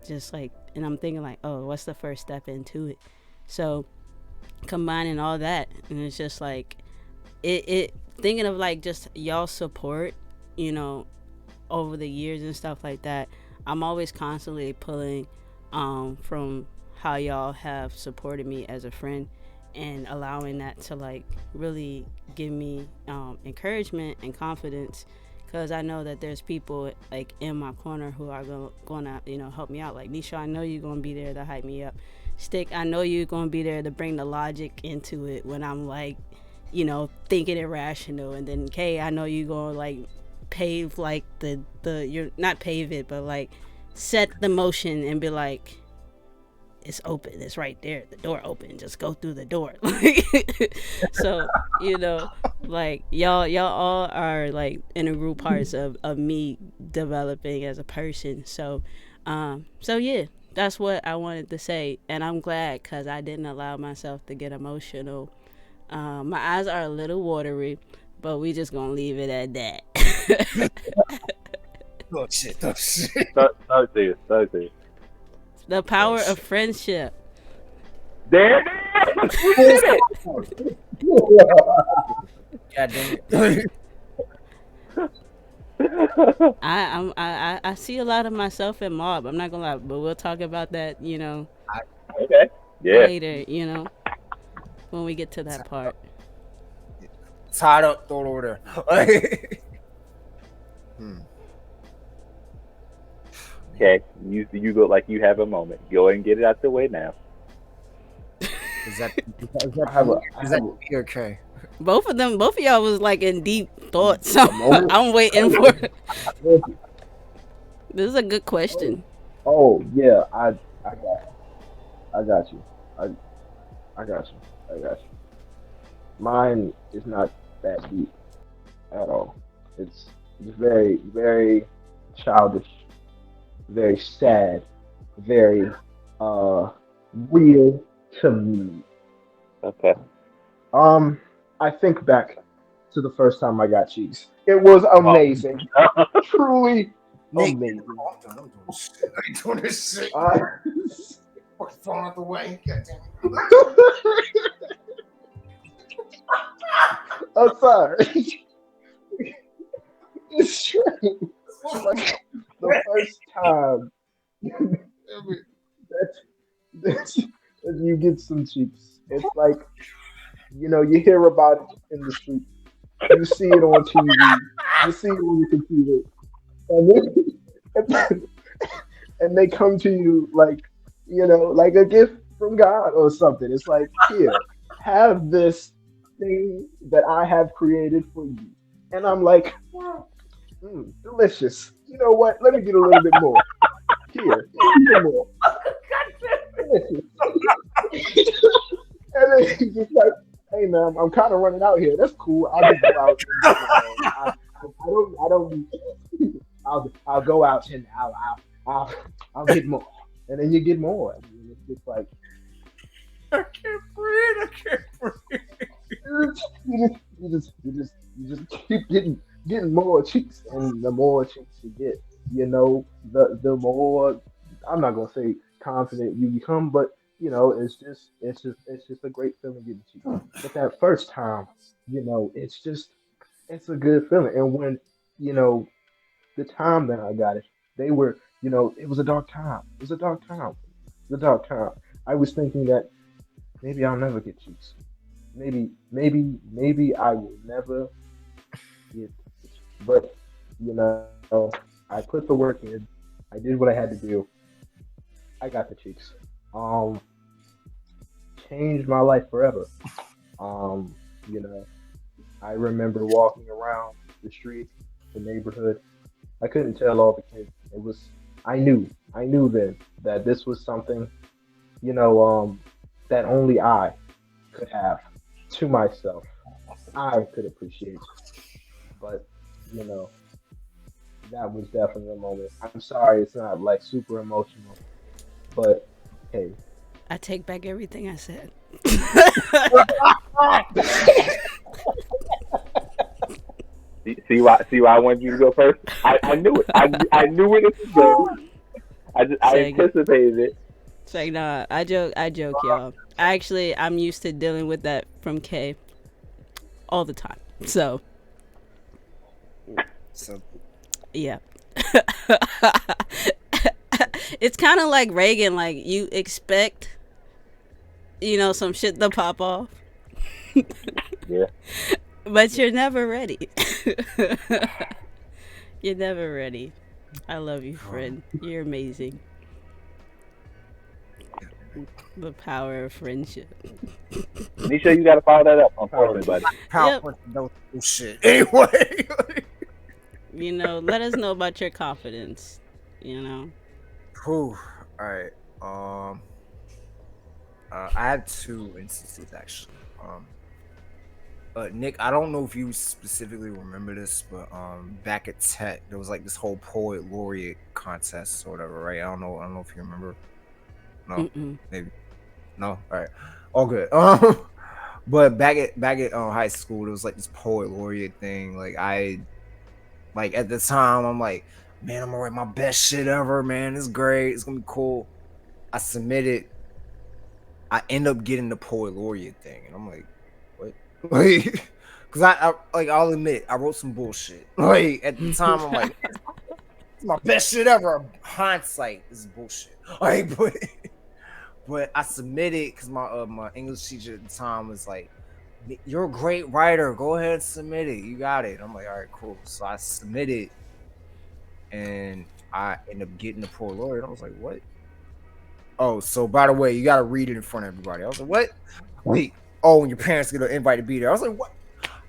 just like, and I'm thinking like, oh, what's the first step into it? So combining all that, and it's just like, it thinking of like just y'all support, you know, over the years and stuff like that. I'm always constantly pulling from how y'all have supported me as a friend, and allowing that to like really give me encouragement and confidence, because I know that there's people like in my corner who are gonna help me out. Like Nisha, I know you're gonna be there to hype me up. Stick, I know you're gonna be there to bring the logic into it when I'm like, thinking irrational. And then Kay, I know you're gonna like pave like the you're not pave it, but like set the motion and be like, it's open, it's right there, the door open, just go through the door. So like y'all all are like integral parts of me developing as a person. So yeah, that's what I wanted to say, and I'm glad because I didn't allow myself to get emotional. My eyes are a little watery, but we just gonna leave it at that. Oh shit! Oh shit! So serious, so serious. The power of friendship. There it is. We did it. God damn it! I see a lot of myself in Mob. I'm not gonna lie, but we'll talk about that, Okay. Yeah. later, when we get to that part. Tied up, throw it over there. Okay. You go like you have a moment. Go ahead and get it out the way now. Is that I have a okay? Both of y'all was like in deep thought, so I'm waiting for it. This is a good question. Oh yeah, I got you. I got you. I got you. Mine is not that deep at all. It's very, very childish, very sad, very real to me. Okay. I think back to the first time I got cheeks. It was amazing, truly Nick, amazing. I'm doing shit. I ain't doing this shit. Uh, Fucking falling out the way. God damn it. I'm sorry. It's true. Like the first time that you get some cheeks, it's like you hear about it in the street, you see it on TV, you see it on your computer, and and they come to you like like a gift from God or something. It's like, here, have this thing that I have created for you, and I'm like, delicious. You know what? Let me get a little bit more. Here, some more. Delicious. And then he's just like, hey man, I'm kind of running out here. That's cool. I'll just go out. I don't. I'll go out and I'll get more, and then you get more. And it's just like I can't breathe. I can't breathe. you just keep getting more cheeks, and the more cheeks you get, the more, I'm not gonna say confident you become, but it's just a great feeling getting cheeks. But that first time, it's a good feeling. And when you know the time that I got it, they were, it was a dark time. It was a dark time. It was a dark time. I was thinking that maybe I'll never get cheeks. Maybe I will never get cheeks. But I put the work in. I did what I had to do. I got the cheeks. Changed my life forever. Um, you know, I remember walking around the street, the neighborhood. I couldn't tell all the kids. I knew then that this was something, that only I could have to myself. I could appreciate, but you know, that was definitely a moment. I'm sorry, it's not like super emotional, but hey, I take back everything I said. See why I wanted you to go first. I knew it. I knew where this was going. I Saying it. anticipated it. It's like, nah, I joke, y'all. I'm used to dealing with that from Kay all the time. So, So yeah. It's kind of like Reagan. Like, you expect some shit to pop off. Yeah. But you're never ready. You're never ready. I love you, Um, friend. You're amazing. The power of friendship. Nisha, you got to follow that up, Power. unfortunately, buddy. power Yep. punch no bullshit. Anyway. Let us know about your confidence. You know. Whew. All right. I had two instances actually. Nick, I don't know if you specifically remember this, but back at Tech, there was like this whole poet laureate contest or whatever, right? I don't know if you remember. No, Mm-mm. maybe. No, all right, all good. But back at high school, there was like this poet laureate thing. Like at the time, I'm like, man, I'm gonna write my best shit ever, man. It's great. It's gonna be cool. I submitted. I end up getting the poet laureate thing, and I'm like, what? Like, because I like I'll admit I wrote some bullshit. Like at the time, I'm like, it's my best shit ever. Hindsight, this is bullshit. Like, but I submitted because my English teacher at the time was like, you're a great writer. Go ahead and submit it. You got it. I'm like, all right, cool. So I submitted, and I end up getting the poet laureate. I was like, what? Oh, so by the way, you got to read it in front of everybody. I was like, what? Wait. Oh, and your parents get an invite to be there. I was like, what?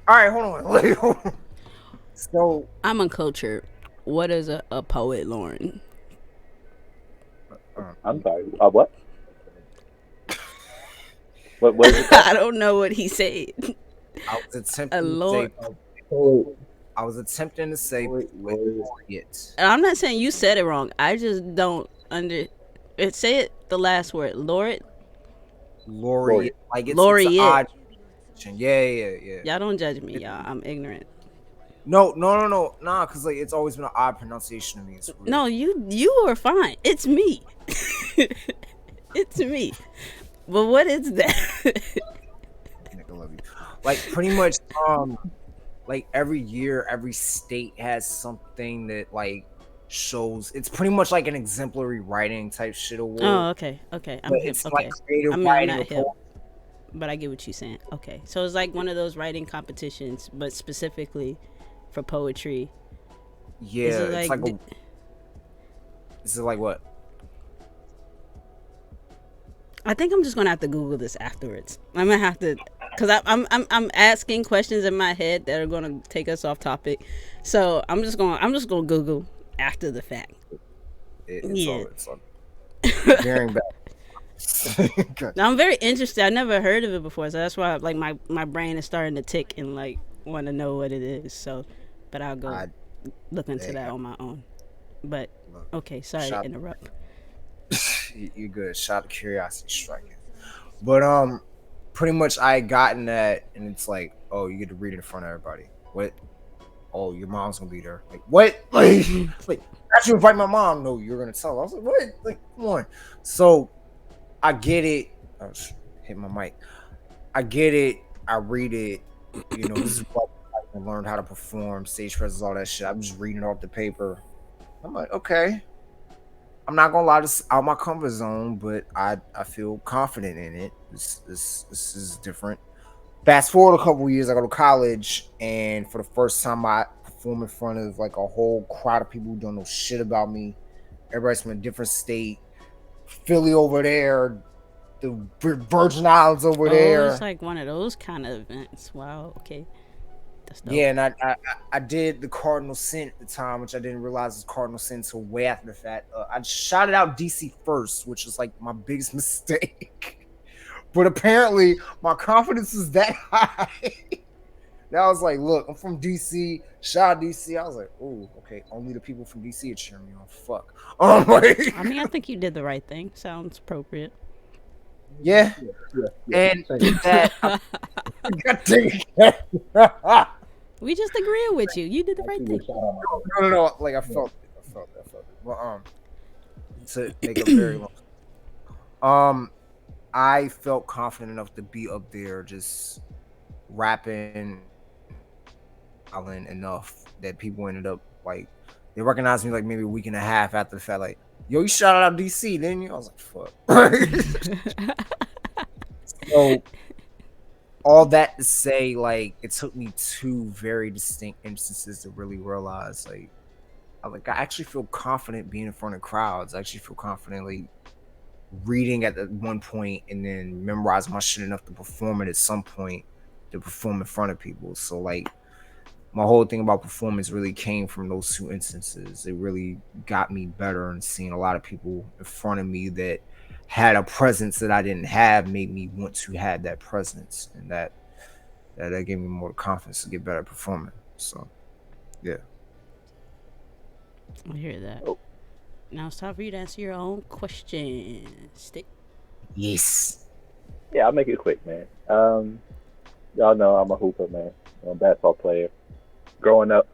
All right, hold on. Like, hold on. So I'm uncultured. What is a poet, Lauren? I'm sorry. What? What is it called? I don't know what he said. I was A attempting to say, lord. Poet, I was attempting to say poet, laureate. laureate. I'm not saying you said it wrong. I just don't say it the last word. Laureate. Laureate. Like it's an Laureate. odd. Yeah. Y'all don't judge me, y'all. I'm ignorant. No, nah, because like it's always been an odd pronunciation to me. It's weird. No, you are fine. It's me. It's me. But what is that? Nick, I love you. Like pretty much, like every year, every state has something that like shows. It's pretty much like an exemplary writing type shit award. Oh, okay. I'm But hip. it's Okay. like creative I'm writing. not or hip, but I get what you're saying. Okay. So it's like one of those writing competitions, but specifically for poetry. Yeah, Is it it's like like a. Is it like what? I think I'm just gonna have to Google this afterwards. I'm gonna have to, cause I'm asking questions in my head that are gonna take us off topic. So I'm just gonna Google after the fact. Yeah. It's all veering back. Okay. Now, I'm very interested. I never heard of it before, so that's why like my brain is starting to tick and like want to know what it is. So, but I'll go I look into Hey, that on my own. But look, okay, sorry to shot, interrupt. you're good. Shot of curiosity striking. But pretty much I had gotten that, and it's like, oh, you get to read it in front of everybody. What? Oh, your mom's gonna be there. Like what? Like I should invite my mom. No, you're gonna tell her. I was like, what? Like, come on. So I get it. Oh, hit my mic. I get it. I read it. You know, this is what I learned how to perform, stage presence, all that shit. I'm just reading it off the paper. I'm like, okay. I'm not gonna lie, this is out my comfort zone, but I feel confident in it. This is different. Fast forward a couple years, I go to college, and for the first time, I perform in front of like a whole crowd of people who don't know shit about me. Everybody's from a different state. Philly over there, the Virgin Islands over Oh, it's there. like one of those kind of events. Wow. Okay, that's dope. Yeah, and I did the Cardinal Sin at the time, which I didn't realize was Cardinal Sin until way after the fact. I shouted out DC first, which was like my biggest mistake. But apparently, my confidence was that high. That I was like, look, I'm from DC. Shout out DC. I was like, oh, okay. Only the people from DC are cheering me on. Fuck. Like, I mean, I think you did the right thing. Sounds appropriate. yeah. Yeah. And Same. with that, I got to We just agreeing with you. You did the right thing. no. Like I felt it. Well, to make a very long. I felt confident enough to be up there, just rapping, Island enough that people ended up like they recognized me like maybe a week and a half after the fact. Like, yo, you shouted out DC, didn't you? I was like, fuck. So all that to say, like, it took me two very distinct instances to really realize, like, I actually feel confident being in front of crowds. I actually feel confident, like, reading at the one point and then memorizing my shit enough to perform it at some point to perform in front of people. So, like, my whole thing about performance really came from those two instances. It really got me better, and seeing a lot of people in front of me that had a presence that I didn't have made me want to have that presence, and that gave me more confidence to get better at performing. So yeah. I hear that. Oh, Now it's time for you to answer your own question. Stick. Yes. yeah, I'll make it quick, man. Y'all know I'm a hooper, man. I'm a basketball player. Growing up,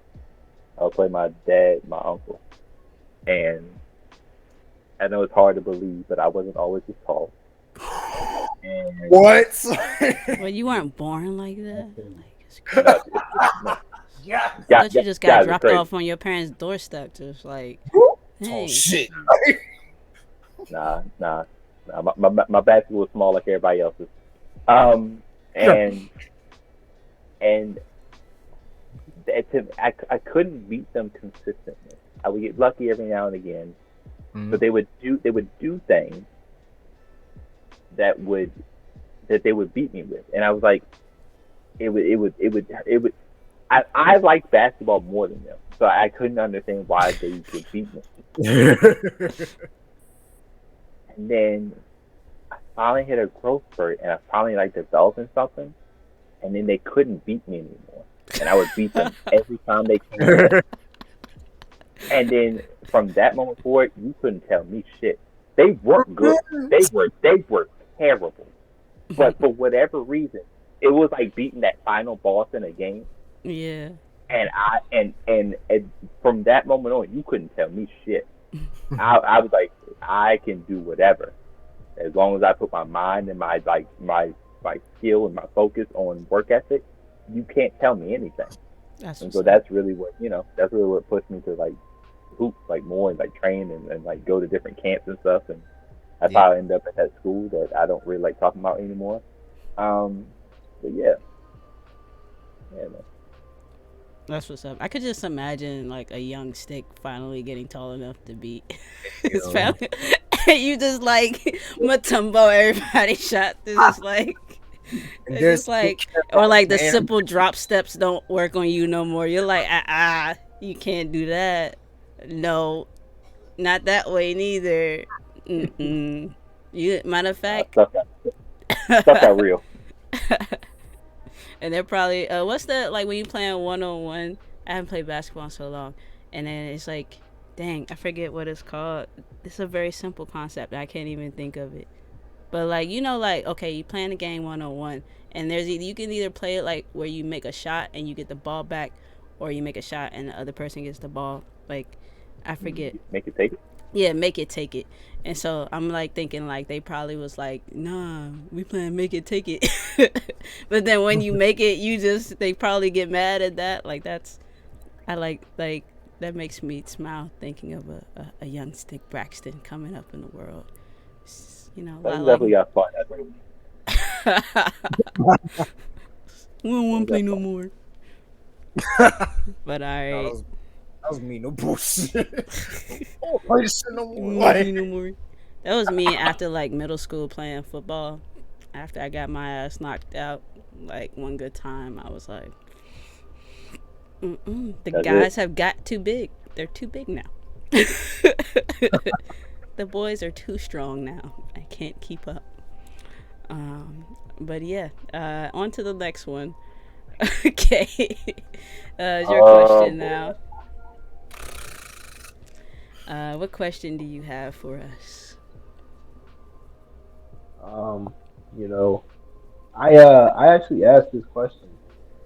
I would play my dad, my uncle, and I know it's hard to believe, but I wasn't always this tall. And What? Well, you weren't born like that. Like it's no, crazy. no, Yeah. I thought you just got guys are dropped crazy. off on your parents' doorstep, just like, Oh hey. shit. Nah. My basketball was small like everybody else's. Um, and and I couldn't beat them consistently. I would get lucky every now and again, but they would do things that would that they would beat me with, and I was like, it would. I liked basketball more than them, so I couldn't understand why they would beat me. And then I finally hit a growth spurt, and I finally like developed in something, and then they couldn't beat me anymore, and I would beat them every time they came in. And then from that moment forward, you couldn't tell me shit. They weren't good. They were terrible. But for whatever reason, it was like beating that final boss in a game. Yeah. And from that moment on, you couldn't tell me shit. I was like, I can do whatever as long as I put my mind and my skill and my focus on work ethic. You can't tell me anything. That's And what's so up. that's really what pushed me to like hoop like more and like train and like go to different camps and stuff. And that's Yeah. how I ended up at that school that I don't really like talking about anymore. Um, but yeah, man. That's what's up. I could just imagine like a young stick finally getting tall enough to beat his Yo. family. You just like Matumbo everybody shot. It's just like And it's just there's like or like the simple drop steps don't work on you no more. You're like you can't do that. No, not that way neither. Mm-mm. You matter of fact, Stuff got real. and they're probably what's the like when you playing 1-on-1. I haven't played basketball in so long, and then it's like, dang, I forget what it's called. It's a very simple concept. I can't even think of it. But like like okay, you playing a game 1-on-1, and you can either play it like where you make a shot and you get the ball back, or you make a shot and the other person gets the ball. Like I forget. Make it take it. Yeah, make it take it. And so I'm like thinking like they probably was like, nah, we playing make it take it. But then when you make it, they probably get mad at that. Like I like that makes me smile thinking of a young Stick Braxton coming up in the world. That's Like definitely got fun. That's what we don't want to play got no fun. more. But No, I that was me, no bullshit. Oh, play this shit no we more. don't want to play no more. That was me after like middle school playing football. After I got my ass knocked out, like one good time, I was like, the That's guys it. have got too big. They're too big now. The boys are too strong now. I can't keep up. But yeah, on to the next one. Okay, it's your question Boy. now. What question do you have for us? Um, you know, I actually asked this question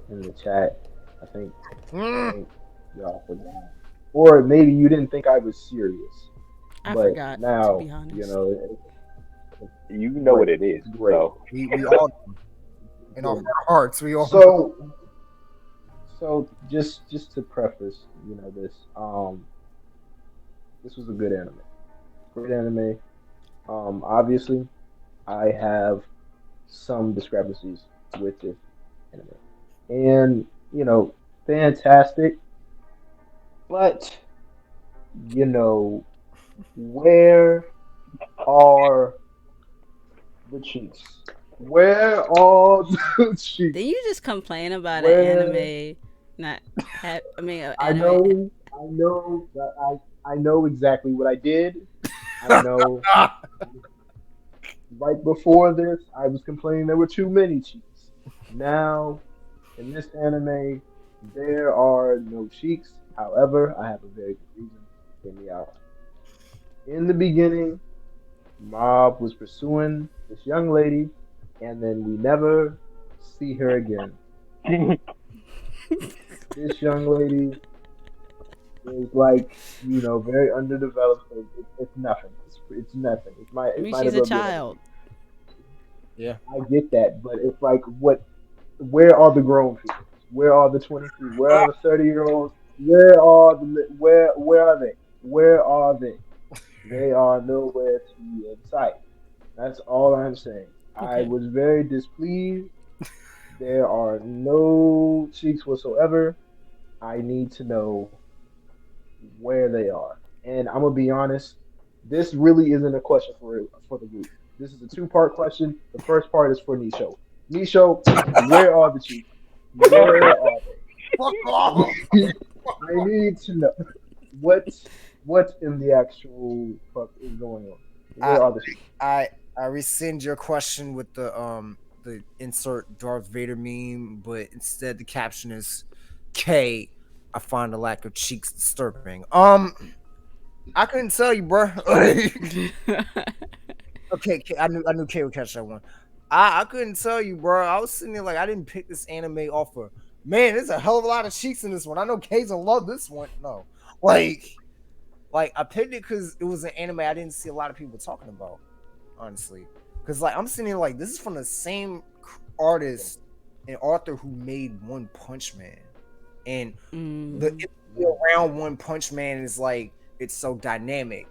in the chat. I think I Mm. think y'all forgot, or maybe you didn't think I was serious. I But forgot, to now be you honest. know You it's know what great. it is. It's great. So We all It's in our great. hearts, we all So just to preface, this was a good anime. Great anime. Obviously, I have some discrepancies with this anime. And, fantastic, but, you know, where are the cheeks? Where are the cheeks? Did you just complain about an Where anime not I mean, I anime. know, I know that I know exactly what I did. I know right before this, I was complaining there were too many cheeks. Now, in this anime, there are no cheeks. However, I have a very good reason. Hear me out. In the beginning, Mob was pursuing this young lady, and then we never see her again. This young lady is like, very underdeveloped. So it's nothing. It's nothing. I It mean, might she's as a well be like a child. baby. Yeah. I get that, but it's like, what? Where are the grown people? Where are the 23? Where are the 30-year-olds? Where are they? Where are they? They are nowhere to be in sight. That's all I'm saying. I Okay. was very displeased. There are no cheeks whatsoever. I need to know where they are. And I'm gonna be honest, this really isn't a question for the group. This is a two-part question. The first part is for Nisho. Nisho, where are the cheeks? Where are Fuck they? off. I need to know what what in the actual fuck is going on. I Where are the cheeks? I I rescind your question with the insert Darth Vader meme, but instead the caption is K. I find the lack of cheeks disturbing. I couldn't tell you, bro. Okay, I knew K would catch that one. I couldn't tell you, bro. I was sitting there like I didn't pick this anime off of. Man, there's a hell of a lot of cheeks in this one. I know K's gonna love this one. No, like I picked it because it was an anime I didn't see a lot of people talking about, honestly. Because like I'm sitting here like this is from the same artist and author who made One Punch Man, and the Mm. energy around One Punch Man is like it's so dynamic.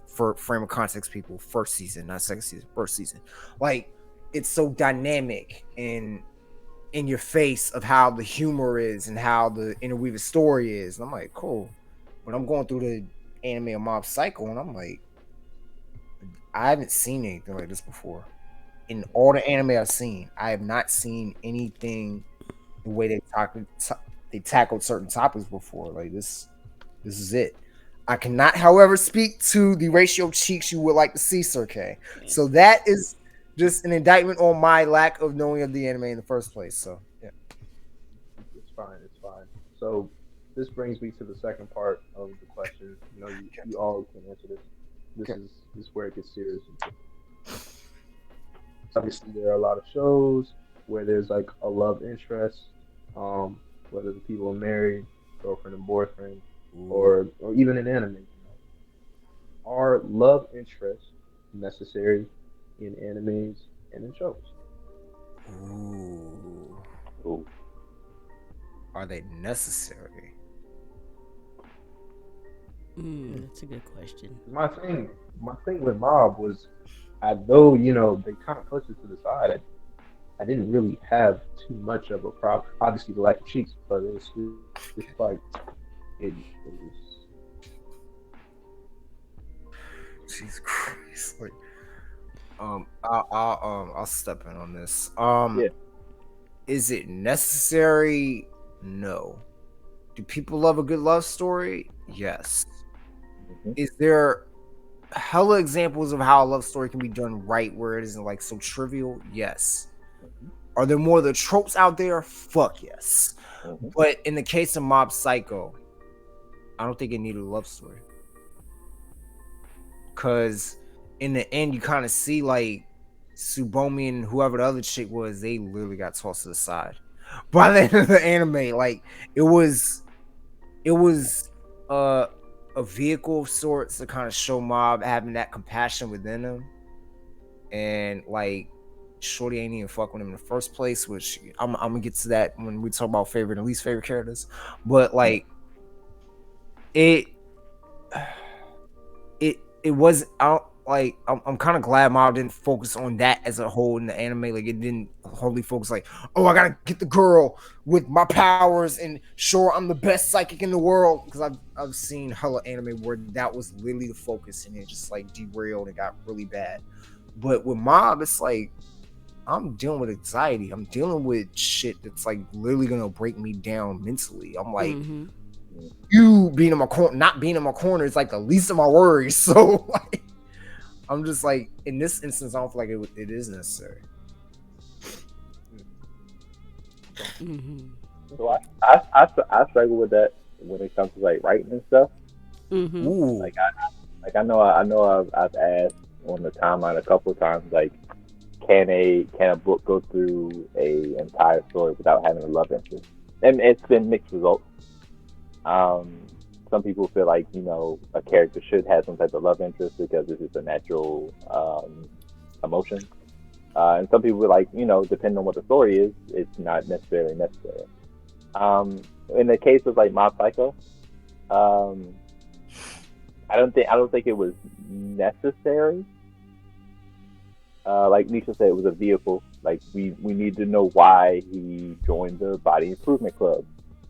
For frame of context, people, first season, not second season, first season, like it's so dynamic and in your face of how the humor is and how the interweaving story is. And I'm like, cool. But I'm going through the anime of Mob Psycho, and I'm like, I haven't seen anything like this before. In all the anime I've seen, I have not seen anything the way they tackled certain topics before. Like this is it. I cannot, however, speak to the ratio of cheeks you would like to see, Sir K. So that is just an indictment on my lack of knowing of the anime in the first place. So yeah. It's fine. It's fine. So this brings me to the second part of the question. You all can answer this. This Okay. is this is where it gets serious. Obviously, there are a lot of shows where there's like a love interest, whether the people are married, girlfriend and boyfriend, Ooh. or even in anime. Are love interests necessary in animes and in shows? Ooh. Ooh. Are they necessary? That's a good question. My thing with Mob was, although they kind of pushed it to the side, I didn't really have too much of a problem. Obviously, the lack of cheeks, but it's like it was. Jesus Christ. Like, I'll step in on this. Yeah. Is it necessary? No. Do people love a good love story? Yes. Mhm. Is there hella examples of how a love story can be done right where it isn't like so trivial? Yes. Mhm. Are there more of the tropes out there? Fuck yes. Mhm. But in the case of Mob Psycho, I don't think it needed a love story. Cause in the end you kind of see like Subomi and whoever the other chick was, they literally got tossed to the side. By the end of the anime, like it was it was a vehicle of sorts to kind of show Mob having that compassion within him. And like Shorty ain't even fuck with him in the first place, which I'm gonna get to that when we talk about favorite and least favorite characters. But like it it was I don't like I'm kind of glad Mao didn't focus on that as a whole in the anime. Like it didn't wholly focus like, oh, I gotta get the girl with my powers and sure I'm the best psychic in the world. Because I've seen hella anime where that was literally the focus and it just like derailed and got really bad. But with Mob, it's like I'm dealing with anxiety. I'm dealing with shit that's like literally gonna break me down mentally. I'm like, you being in my corner, not being in my corner is like the least of my worries. So like, I'm just like, in this instance, I don't feel like it is necessary. So I struggle with that when it comes to like writing and stuff. Ooh, Like I know I've asked on the timeline a couple of times like can a book go through a entire story without having a love interest? And it's been mixed results. Um, some people feel like a character should have some type of love interest because this is a natural emotion. And some people are like, depending on what the story is, it's not necessarily necessary. In the case of like Mob Psycho, um, I don't think it was necessary. Like Nisha said, it was a vehicle. Like we need to know why he joined the Body Improvement Club.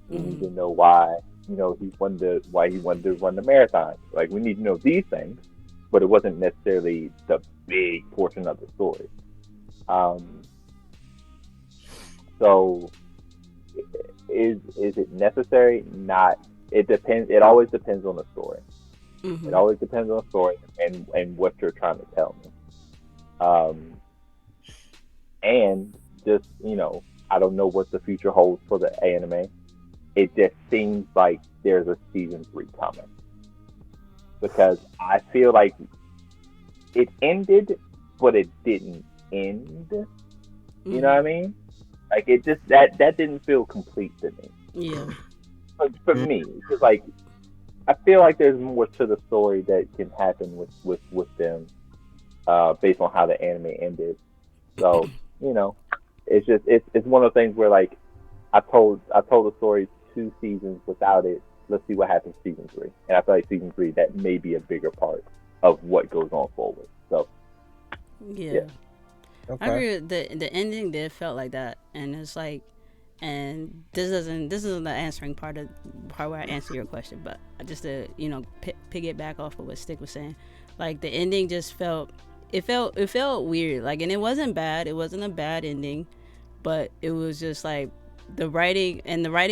We need to know why why he wanted to run the marathon. Like we need to know these things, but it wasn't necessarily the big portion of the story. Um, so is it necessary? Not. It depends. It always depends on the story. It always depends on the story and what you're trying to tell me. And just I don't know what the future holds for the anime. It just seems like there's a season 3 coming because I feel like it ended, but it didn't end. You know what I mean? Like it just that didn't feel complete to me. Yeah. For me, because like I feel like there's more to the story that can happen with them, based on how the anime ended. So it's just it's one of the things where like I told the story 2 seasons without it. Let's see what happens season 3, and I feel like season 3 that may be a bigger part of what goes on forward. So Yeah. okay. I agree with the ending did felt like that, and it's like, and this isn't the answering part where I answer your question, but just to piggyback off of what Stick was saying, like the ending just felt weird, like, and it wasn't bad, it wasn't a bad ending, but it was just like the writing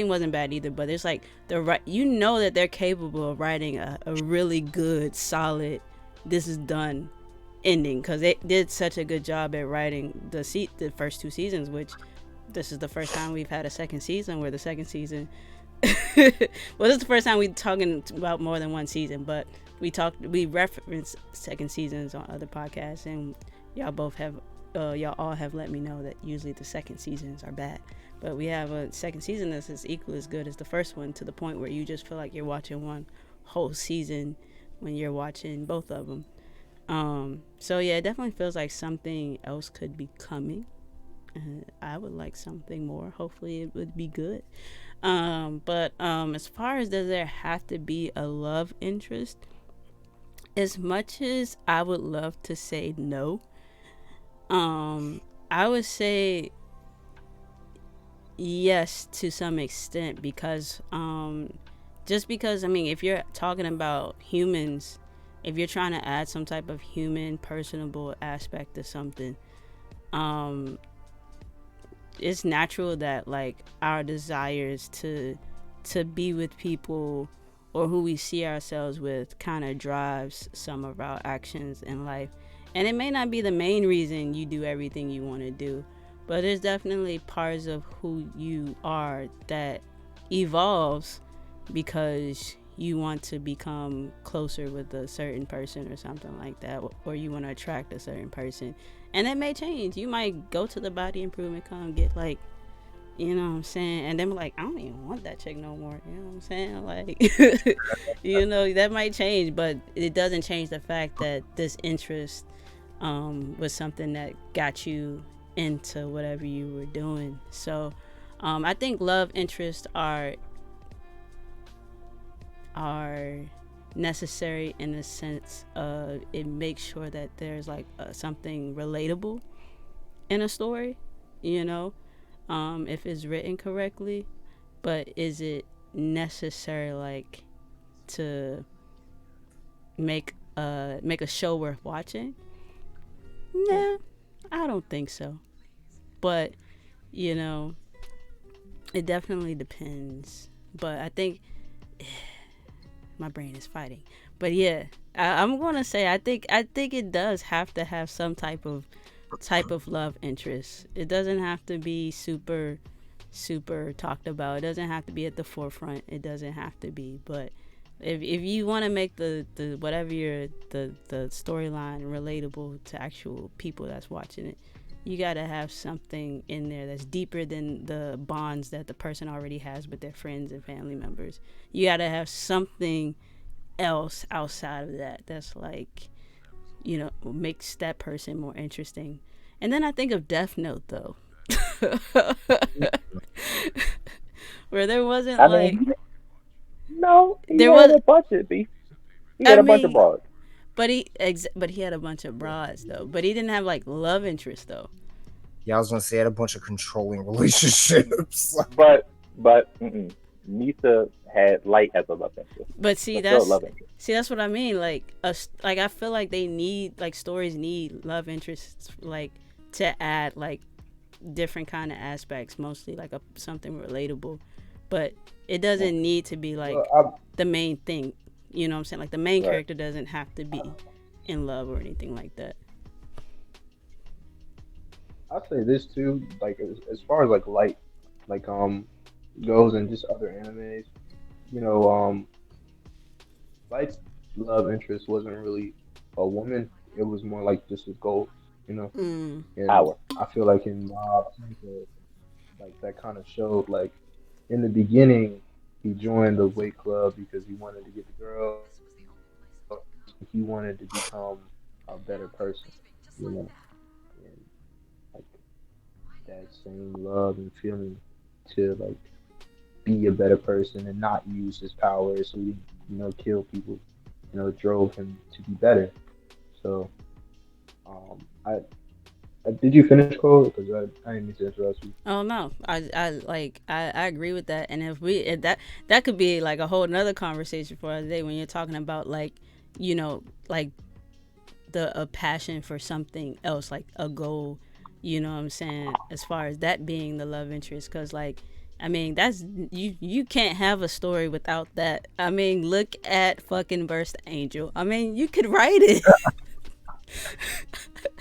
wasn't bad either, but it's like that they're capable of writing a really good solid this is done ending because they did such a good job at writing the first 2 seasons, which this is the first time we've had a second season where the second season well, this is the first time we're talking about more than one season, but we reference second seasons on other podcasts, and y'all all have let me know that usually the second seasons are bad, but we have a second season that's as equally as good as the first one, to the point where you just feel like you're watching one whole season when you're watching both of them. So yeah, it definitely feels like something else could be coming. I would like something more. Hopefully it would be good. But as far as does there have to be a love interest, as much as I would love to say no, I would say yes to some extent, because just because, I mean, if you're talking about humans, if you're trying to add some type of human personable aspect to something, it's natural that like our desires to be with people or who we see ourselves with kind of drives some of our actions in life. And it may not be the main reason you do everything you want to do, but there's definitely parts of who you are that evolves because you want to become closer with a certain person or something like that, or you want to attract a certain person, and it may change. You might go to the Body Improvement Club, get like, you know what I'm saying, and then be like, I don't even want that chick no more, you know what I'm saying, like that might change, but it doesn't change the fact that this interest was something that got you into whatever you were doing. So I think love interests are necessary in the sense of it makes sure that there's like something relatable in a story, you know, if it's written correctly. But is it necessary like to make a show worth watching? Nah, I don't think so. But you know, it definitely depends. But I think my brain is fighting. But yeah, I'm gonna say I think it does have to have some type of love interest. It doesn't have to be super talked about. It doesn't have to be at the forefront. It doesn't have to be. But if you want to make the whatever your the storyline relatable to actual people that's watching it, you got to have something in there that's deeper than the bonds that the person already has with their friends and family members. You got to have something else outside of that that's like, makes that person more interesting. And then I think of Death Note though. Where there wasn't I like mean, no, he there had was a bunch of he I had a bunch of mean bras, but he had a bunch of broads though. But he didn't have like love interest though. Yeah, I was gonna say I had a bunch of controlling relationships. but Misa had light as a love interest, But see but still a love that's interest. see that's what I mean. Like I feel like they need like stories need love interests like to add like different kind of aspects, mostly like something relatable. But it doesn't need to be like Well, the main thing. You know what I'm saying? Like the main Right. character doesn't have to be in love or anything like that. I'll say this too, like as far as like light, like goes and just other animes, you know, Light's love interest wasn't really a woman. It was more like just a goal, you know. Mm. And Power. I feel like in Mob, like that kind of showed like in the beginning he joined the weight club because he wanted to get the girl. He wanted to become a better person, you know. And like that same love and feeling to like be a better person and not use his power so he, kill people, drove him to be better. So, did you finish Cole? Because I didn't mean to interrupt you. Oh no, I agree with that. And if that could be like a whole nother conversation for us today when you're talking about like, like the a passion for something else, like a goal. You know what I'm saying? As far as that being the love interest, because like, I mean, that's you can't have a story without that. I mean, look at fucking Burst Angel. I mean, you could write it,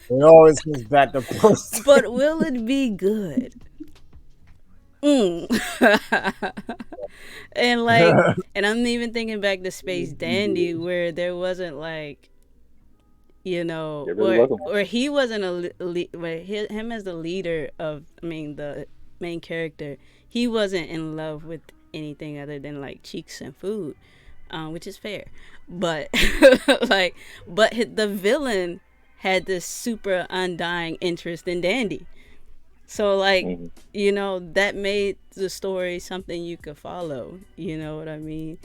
It always comes back to post. but will it be good? Mm. And like, and I'm even thinking back to Space Dandy, where there wasn't like, There really where wasn't one. he wasn't where him as the leader of, I mean, the main character, he wasn't in love with anything other than like cheeks and food, which is fair. But like, but the villain had this super undying interest in Dandy. So like, Hmm. that made the story something you could follow. You know what I mean?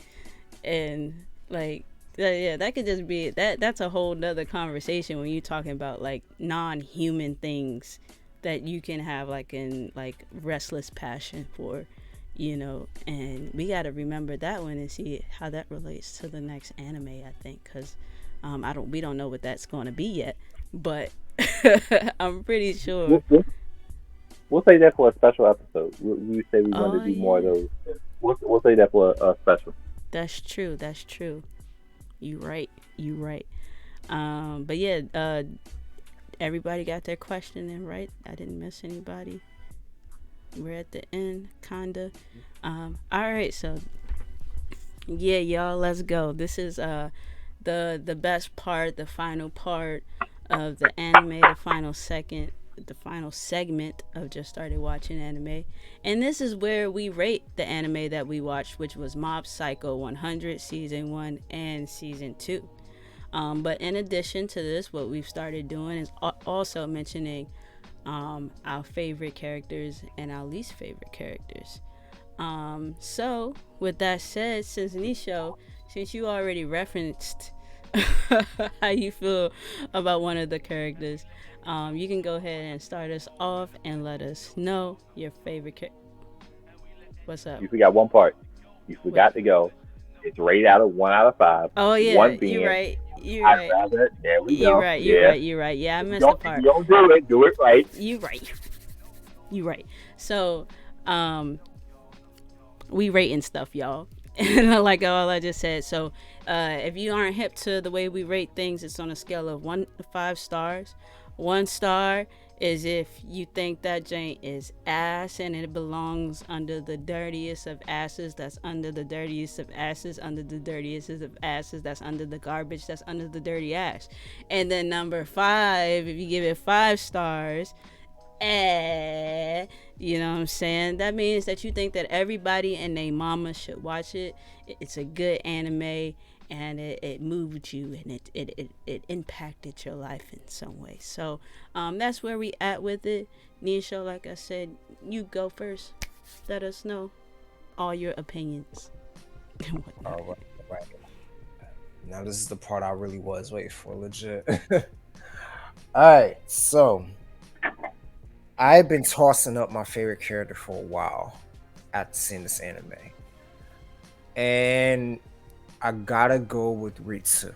And like, yeah, that could just be that's a whole nother conversation when you're talking about like non-human things that you can have like in like restless passion for, and we got to remember that one and see how that relates to the next anime, I think, because we don't know what that's going to be yet, but I'm pretty sure. We'll say that for a special episode. We say we want to Oh do more of yeah, those. We'll say that for a special. that's true. You right, you right. But yeah, everybody got their question in, right? I didn't miss anybody. We're at the end, kinda. All right, so yeah, y'all, let's go. This is the best part, the final part of the anime, the final segment of Just Started Watching Anime. And this is where we rate the anime that we watched, which was Mob Psycho 100 season 1 and season 2. But in addition to this, what we've started doing is also mentioning our favorite characters and our least favorite characters. So with that said, since Nisho, since you already referenced how you feel about one of the characters, you can go ahead and start us off and let us know your favorite character. What's up? You forgot one part. You What? forgot to go. It's rated out of 1 out of 5. Oh yeah, One you're being, right. You're I'd right. rather. There we You're go. right. You're Yeah. right. You're right. Yeah, I If you missed the don't, if you part. don't do it right. You right. You right. So, we rating stuff, y'all. And like all I just said, so if you aren't hip to the way we rate things, it's on a scale of 1 to 5 stars. 1 star is if you think that joint is ass and it belongs under the dirtiest of asses, that's under the dirtiest of asses, under the dirtiest of asses, that's under the garbage, that's under the dirty ass. And then number 5, if you give it 5 stars, you know what I'm saying? That means that you think that everybody and their mama should watch it. It's a good anime and it moved you and it impacted your life in some way. So that's where we at with it. Nisha, like I said, you go first. Let us know all your opinions and whatnot. All right. Now this is the part I really was waiting for, legit. All right, so I've been tossing up my favorite character for a while after seeing this anime, and I gotta go with Ritsu.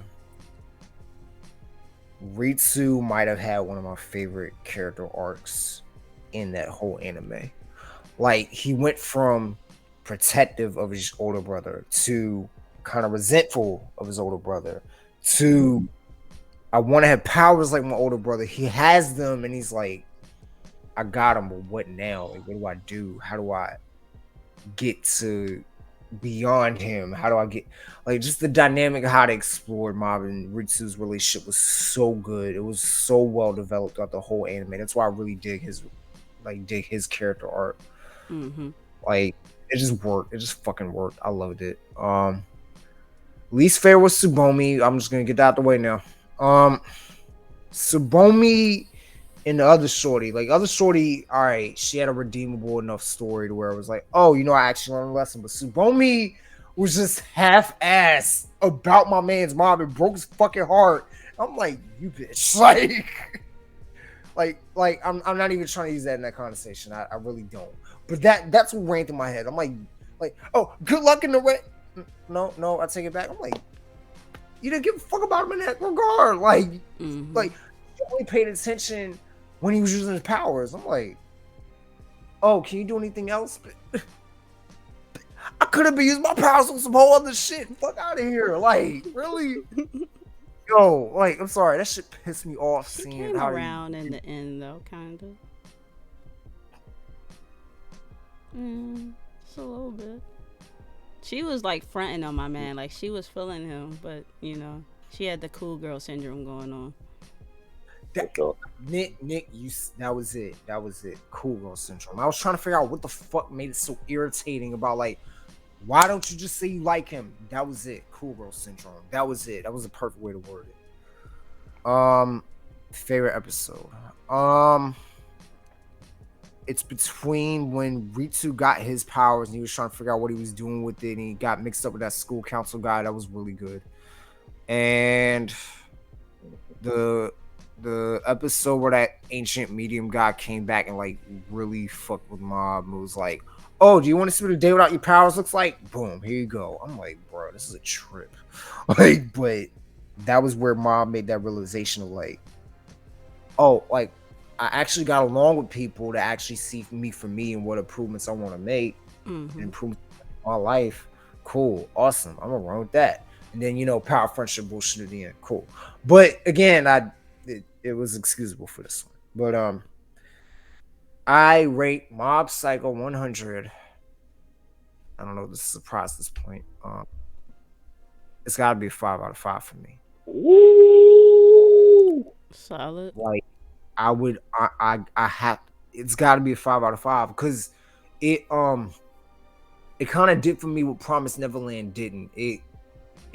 Ritsu might have had one of my favorite character arcs in that whole anime. Like, he went from protective of his older brother to kind of resentful of his older brother to I want to have powers like my older brother. He has them and he's like, I got him, but what now? Like, what do I do? How do I get to beyond him? How do I get, like, just the dynamic of how they explored Mob and Ritsu's relationship was so good. It was so well developed throughout the whole anime. That's why I really dig his character art. Mm-hmm. Like, it just worked. It just fucking worked. I loved it. Least favorite was Tsubomi. I'm just gonna get that out the way now. Tsubomi and the other shorty, all right, she had a redeemable enough story to where it was like, oh, I actually learned a lesson. But Tsubomi was just half-ass about my man's mom and broke his fucking heart. I'm like, you bitch. Like I'm not even trying to use that in that conversation. I really don't. But that's what ran through my head. I'm like, oh, good luck in the race. No, I take it back. I'm like, you didn't give a fuck about him in that regard. Like, like you only paid attention when he was using his powers. I'm like, oh, can you do anything else? I could have been using my powers on some whole other shit. Fuck out of here. Like, really? Yo, like, I'm sorry. That shit pissed me off. She seeing came how around in the end, though, kind of. Just a little bit. She was like fronting on my man, like she was feeling him, but she had the cool girl syndrome going on. Nick, that was it. Cool girl syndrome. I was trying to figure out what the fuck made it so irritating about, like, why don't you just say you like him? That was it. Cool girl syndrome. That was it. That was the perfect way to word it. Favorite episode. It's between when Ritsu got his powers and he was trying to figure out what he was doing with it, and he got mixed up with that school council guy. That was really good. And the episode where that ancient medium guy came back and like really fucked with Mob. It was like, oh, do you want to see what a day without your powers looks like? Boom, here you go. I'm like, bro, this is a trip. Like, but that was where Mob made that realization of like, oh, like, I actually got along with people to actually see me for me and what improvements I want to make, improve my life. Cool, awesome. I'm gonna run with that. And then power, friendship, bullshit at the end. Cool. But again, it was excusable for this one. But I rate Mob Psycho 100. I don't know. This is a surprise at this point. It's got to be a 5 out of 5 for me. Ooh. Solid. Like, I have. It's got to be a 5 out of 5 because it kind of did for me what Promised Neverland didn't. It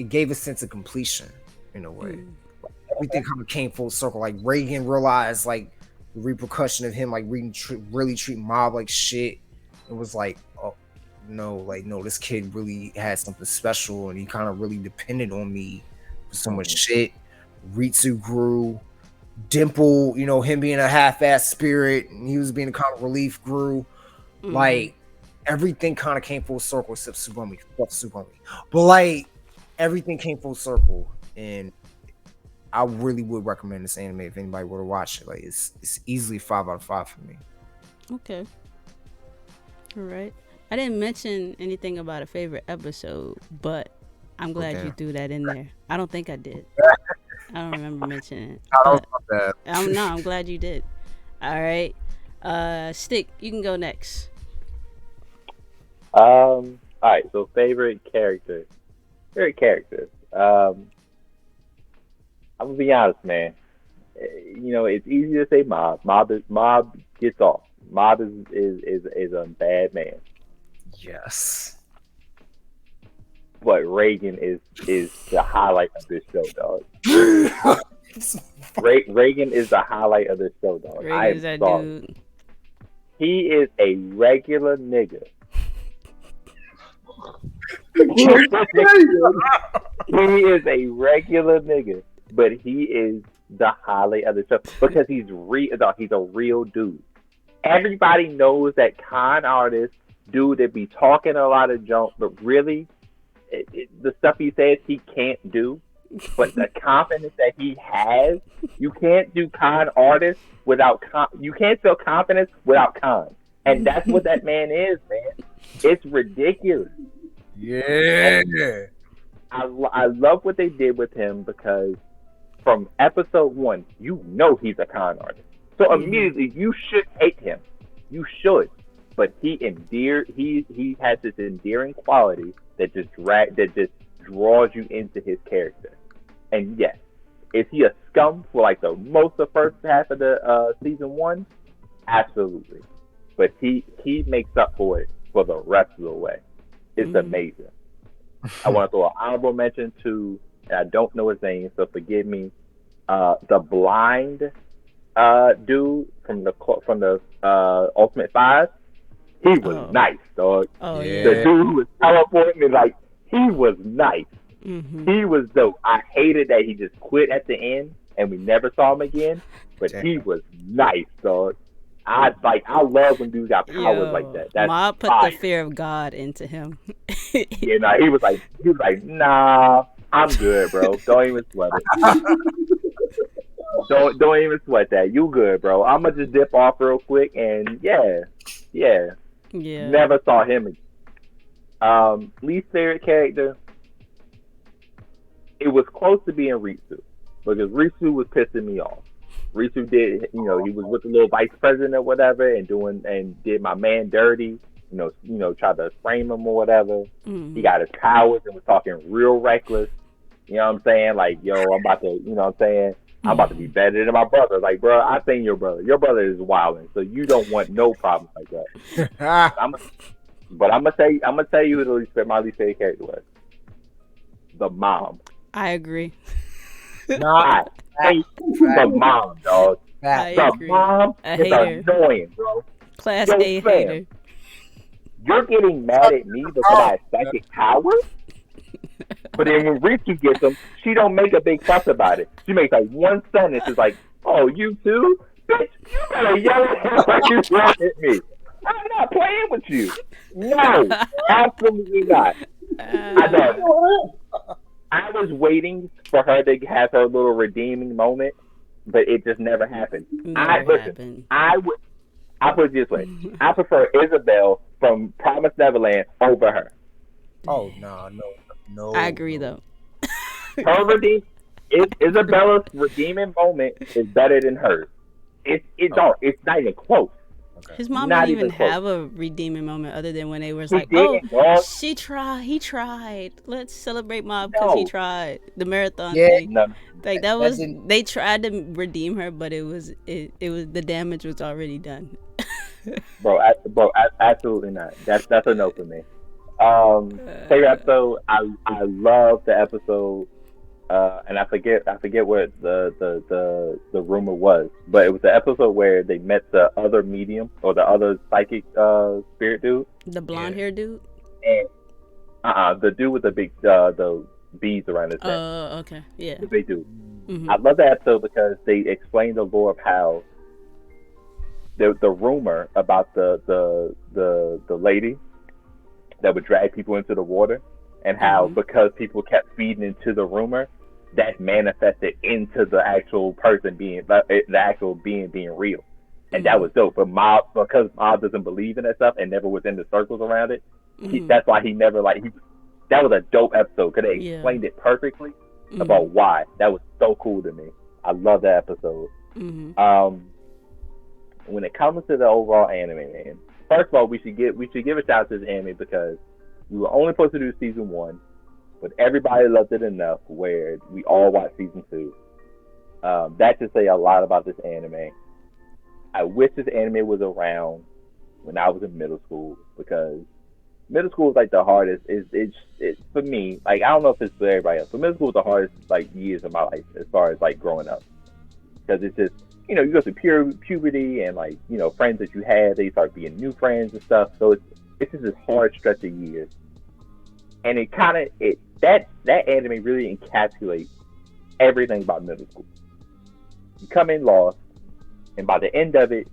gave a sense of completion in a way. Everything kind of came full circle. Like, Reagan realized like the repercussion of him like really treating Mob like shit. It was like, oh, like, no, this kid really had something special, and he kind of really depended on me for so much shit. Ritsu grew. Dimple, him being a half-ass spirit, and he was being a comic relief grew. Like, everything kind of came full circle except Tsubame. Fuck Tsubame. But, like, everything came full circle, and I really would recommend this anime if anybody were to watch it. Like, it's easily 5 out of 5 for me. Okay. All right. I didn't mention anything about a favorite episode, but I'm glad you threw that in there. I don't think I did. I don't remember mentioning it. I'm glad you did. All right. Stick, you can go next. All right. So favorite character. I'm gonna be honest, man. It's easy to say Mob. Mob gets off. Mob is a bad man. Yes. But Reagan is the highlight of this show, dog. Reagan is the highlight of this show, dog. Reagan is that dude. He is a regular nigga. He is a regular nigga, but he is the highlight of the show because he's a real dude. Everybody knows that con artist dude that be talking a lot of junk, but really, the stuff he says he can't do. But the confidence that he has, you can't do con artists without you can't feel confidence without con, and that's what that man is, man. It's ridiculous. Yeah. I love what they did with him because from episode 1, he's a con artist. So immediately you should hate him. You should. But he has this endearing quality that just draws you into his character. And yes, is he a scum for like most of the first half of the season 1? Absolutely. But he makes up for it for the rest of the way. It's amazing. I want to throw an honorable mention to, and I don't know his name, so forgive me, the blind dude from the Ultimate 5. He was nice, dog. Oh, yeah. The dude who was teleporting, he was nice. He was dope. I hated that he just quit at the end and we never saw him again, but he was nice, dog. I love when dudes got powers like that. That's Mob put fire. the fear of God into him. He was like, nah, I'm good, bro. Don't even sweat it. Don't even sweat that. You good, bro. I'm gonna just dip off real quick and yeah. Never saw him again. Least favorite character. It was close to being Ritsu because Ritsu was pissing me off. Ritsu did, he was with the little vice president or whatever and did my man dirty. Tried to frame him or whatever. He got his powers and was talking real reckless. You know what I'm saying? Like, yo, I'm about to, I'm about to be better than my brother. Like, bro, I think your brother is wilding, so you don't want no problems like that. But I'm gonna tell you who my least favorite character was. The mom. I agree. I hate the mom, dog. The mom is annoying, bro. Class A hater. You're getting mad at me because I have psychic powers? But then when Ritsu gets them, she don't make a big fuss about it. She makes like one sentence. It's like, oh, you too? Bitch, you better yell at her like you yell at me. I'm not playing with you. No, absolutely not. I know. I was waiting for her to have her little redeeming moment, but it just never happened. I put it this way. I prefer Isabel from Promised Neverland over her. Oh, no. I agree, though. Her Isabella's redeeming moment is better than hers. It's not even close. Okay. His mom didn't even have a redeeming moment other than when they was like, "Oh, he tried. Let's celebrate Mob because he tried the marathon thing." No. Like they tried to redeem her, but it was the damage was already done. bro, absolutely not. That's a no for me. Favorite episode. I love the episode. And I forget what the rumor was, but it was the episode where they met the other medium or the other psychic spirit dude. The blonde hair dude. And the dude with the big the beads around his neck, Okay. Yeah. the big dude. Mhm. I love that episode because they explain the lore of how the rumor about the lady that would drag people into the water, and how Mhm. because people kept feeding into the rumor, that manifested into the actual person being the actual being real, and that Mhm. was dope. But Mob, because Mob doesn't believe in that stuff and never was in the circles around it, Mhm. that's why he never like he. That was a dope episode because they Yeah. explained it perfectly Mhm. about why. That was so cool to me. I love that episode. Mhm. Um, when it comes to the overall anime, man, first of all, we should give a shout out to this anime because we were only supposed to do season one, but everybody loved it enough where we all watched season two. That should say a lot about this anime. I wish this anime was around when I was in middle school because middle school is like the hardest. It's for me. Like I don't know if it's for everybody else, but middle school is the hardest like years of my life as far as like growing up because it's just you go through puberty and like friends that you had they start being new friends and stuff. So it's just this hard stretch of years, and it kind of it that anime really encapsulates everything about middle school. You come in lost, and by the end of it,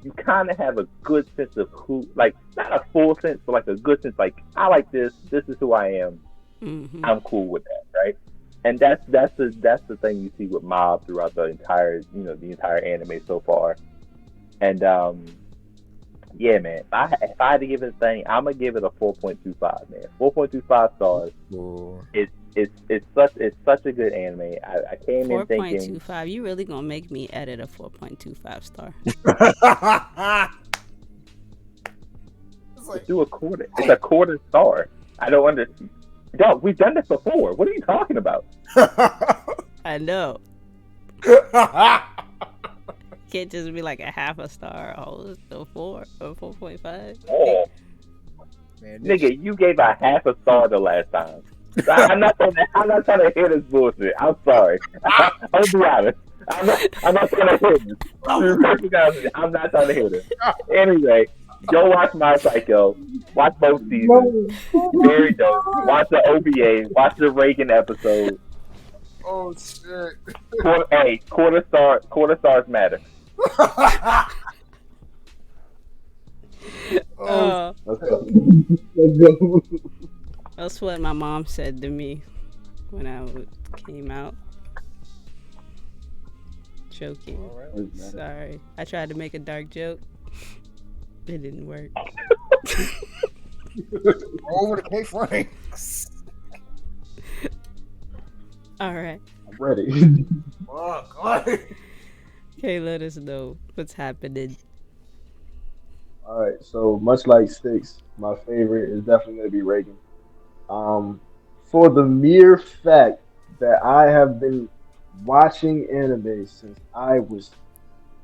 you kind of have a good sense of who, like not a full sense, but like a good sense. Like I like this. This is who I am. Mhm. I'm cool with that, right? And that's the thing you see with Mob throughout the entire anime so far. And yeah, man, if I had to give it a thing, I'm gonna give it a 4.25, man. 4.25 stars. Ooh. It's such a good anime. I came in thinking 4.25. You really gonna make me edit a 4.25 star? It's just like, do a quarter. It's a quarter star. I don't understand. Dog, we've done this before. What are you talking about? I know. Can't just be like a half a star. Oh, it's a 4 or 4.5. Oh, Man, this nigga, you gave a half a star the last time. I'm not trying to hear this bullshit. I'm sorry. I'll be honest. I'm not trying to hear this. To be perfectly honest with you, I'm not trying to hear this. Anyway, go watch My Psycho. Watch both seasons. Very dope. Watch the OVA. Watch the Reagan episode. oh shit. Quarter stars matter. Oh, Oh, Okay. Let's go. that's what my mom said to me when came out. Joking. all right. Sorry. I tried to make a dark joke. It didn't work. over the K frame. All right. I'm ready. Fuck. Like, Okay, let us know what's happening. All right. So much like Six, my favorite is definitely gonna be Reagan. Um, for the mere fact that I have been watching anime since I was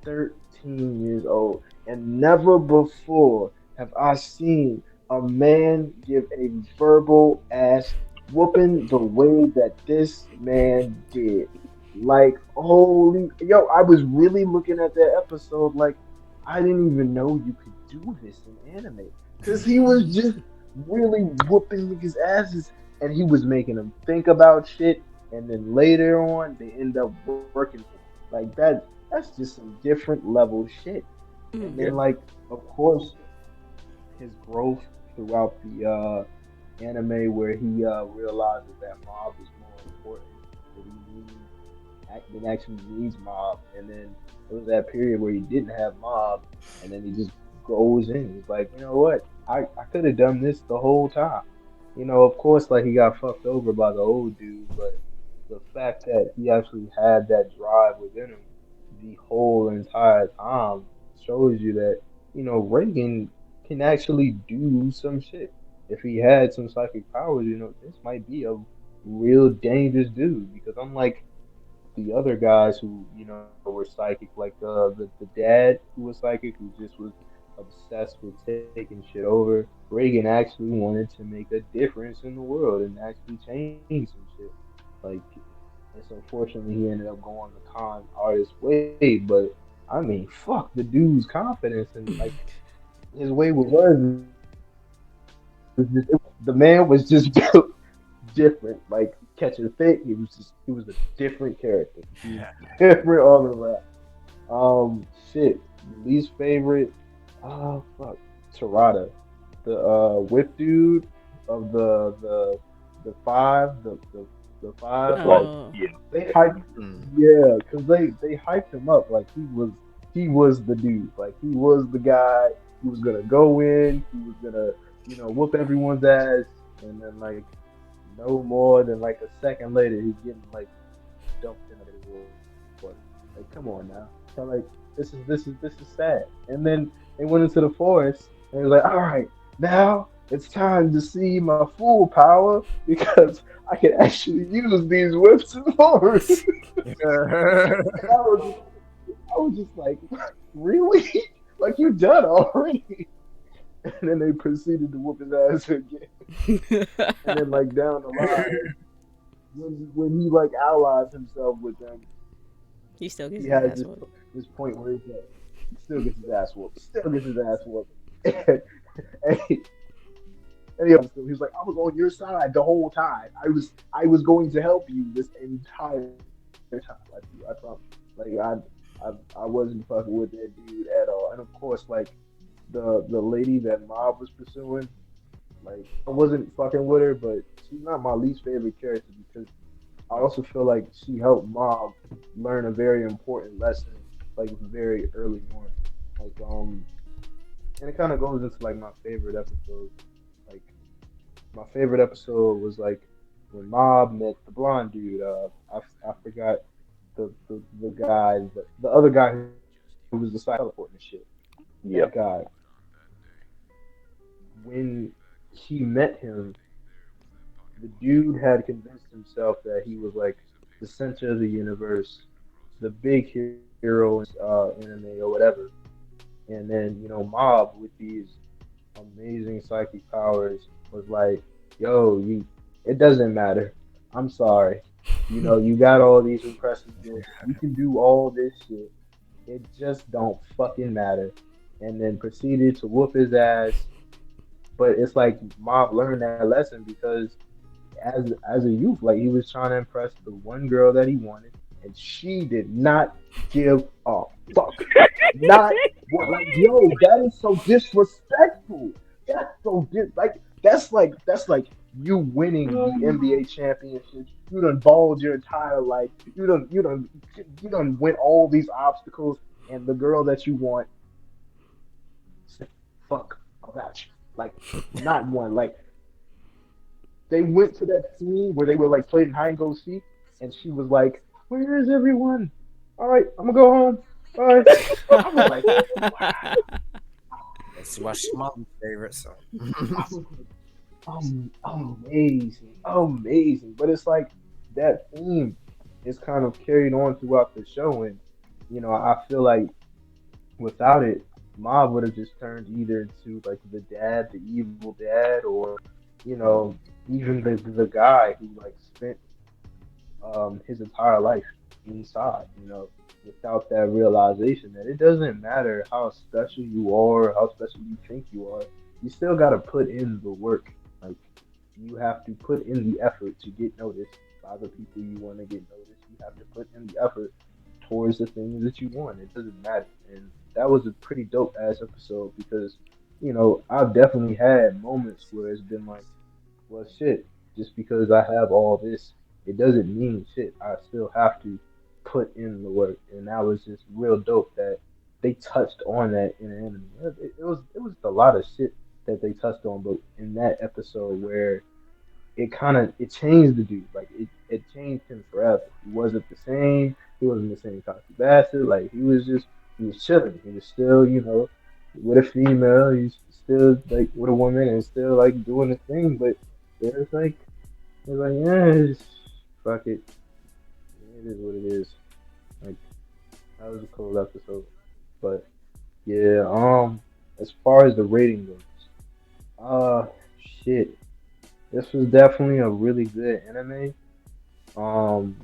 13 years old, and never before have I seen a man give a verbal ass whooping the way that this man did. Like, holy, yo, I was really looking at that episode like, I didn't even know you could do this in anime. Because he was just really whooping niggas' asses, and he was making them think about shit, and then later on, they end up working for him. Like, that's just some different level shit. And then Yeah. Mm-hmm. like of course his growth throughout the anime where he realizes that mob is more important, that that actually needs mob, and then there was that period where he didn't have mob, and then he just goes in. He's like, you know what? I could have done this the whole time. Of course, like he got fucked over by the old dude, but the fact that he actually had that drive within him the whole entire time shows you that, Reagan can actually do some shit. If he had some psychic powers, this might be a real dangerous dude because unlike the other guys who were psychic, like the dad who was psychic, who just was obsessed with taking shit over. Reagan actually wanted to make a difference in the world and actually change some shit. Like it's unfortunately he ended up going the con artist way, but I mean, fuck the dude's confidence and like his way with words is just it was beautiful. the man was just built different. Like catching fit, he was a different character. He was different all around. Shit. Least favorite. Oh fuck. Tarada, the whip dude of the five, the The five. flag. Like Oh, Yeah. they hyped, Mm. yeah, because they hyped him up like he was the dude. Like he was the guy. He was gonna go in. He was gonna whoop everyone's ass, and then like no more than like a second later, he's getting like dumped into the water. Like, come on now. So like, this is sad. And then they went into the forest and it was like, all right, now it's time to see my full power because I can actually use these whips and force. And I was just like, really? Like you done already? And then they proceeded to whoop his ass again. And then like down the line, when he like allies himself with them, he still gets he his has ass whooped. this point where he's like, he still gets his ass whooped, still gets his ass whooped, and he was like, I was on your side the whole time. I was going to help you this entire time. I promise. Like I wasn't fucking with that dude at all. And of course, like the lady that Mob was pursuing, like I wasn't fucking with her, but she's not my least favorite character because I also feel like she helped Mob learn a very important lesson, like very early on. Like and it kind of goes into like my favorite episode. Like my favorite episode was like when Mob met the blonde dude. I forgot the guy, the other guy who was the side teleporting and shit. That Yep. guy, when he met him, the dude had convinced himself that he was like the center of the universe, the big hero in anime or whatever. And then Mob with these amazing psychic powers was like, "Yo, you, it doesn't matter. I'm sorry. You got all these impressive gifts. You can do all this shit. It just don't fucking matter." And then proceeded to whoop his ass. But it's like Mob learned that lesson because as a youth. Like he was trying to impress the one girl that he wanted, and she did not give a fuck. Not what? Like yo, that is so disrespectful. That's so like that's like you winning the NBA championship. You done balled your entire life. You done win all these obstacles, and the girl that you want say fuck about you. Like not one. Like they went to that scene where they were like playing hide and go seek, and she was like, "Where is everyone? All right, I'm gonna go home. Bye." I was like, "Wow!" That's why she's my least favorite. So I was like, amazing, amazing. But it's like that theme is kind of carried on throughout the show, and I feel like without it, Mob would have just turned either into like the dad, the evil dad, or you know, even the guy who like spent his entire life inside, without that realization that it doesn't matter how special you are, how special you think you are, you still got to put in the work. Like, you have to put in the effort to get noticed by the people you want to get noticed. You have to put in the effort towards the things that you want. It doesn't matter. And that was a pretty dope ass episode because, I've definitely had moments where it's been like, well, shit, just because I have all this, it doesn't mean shit. I still have to put in the work, and that was just real dope that they touched on that in the anime. It was a lot of shit that they touched on, but in that episode where it changed the dude, like it changed him forever. He wasn't the same. He wasn't the same toxic bastard. Like he was chilling. He was still with a female. He's still like with a woman and still like doing his thing, but it's like yeah, fuck it. It is what it is. Like that was a cool episode. But yeah, as far as the rating goes, uh shit. This was definitely a really good anime. Um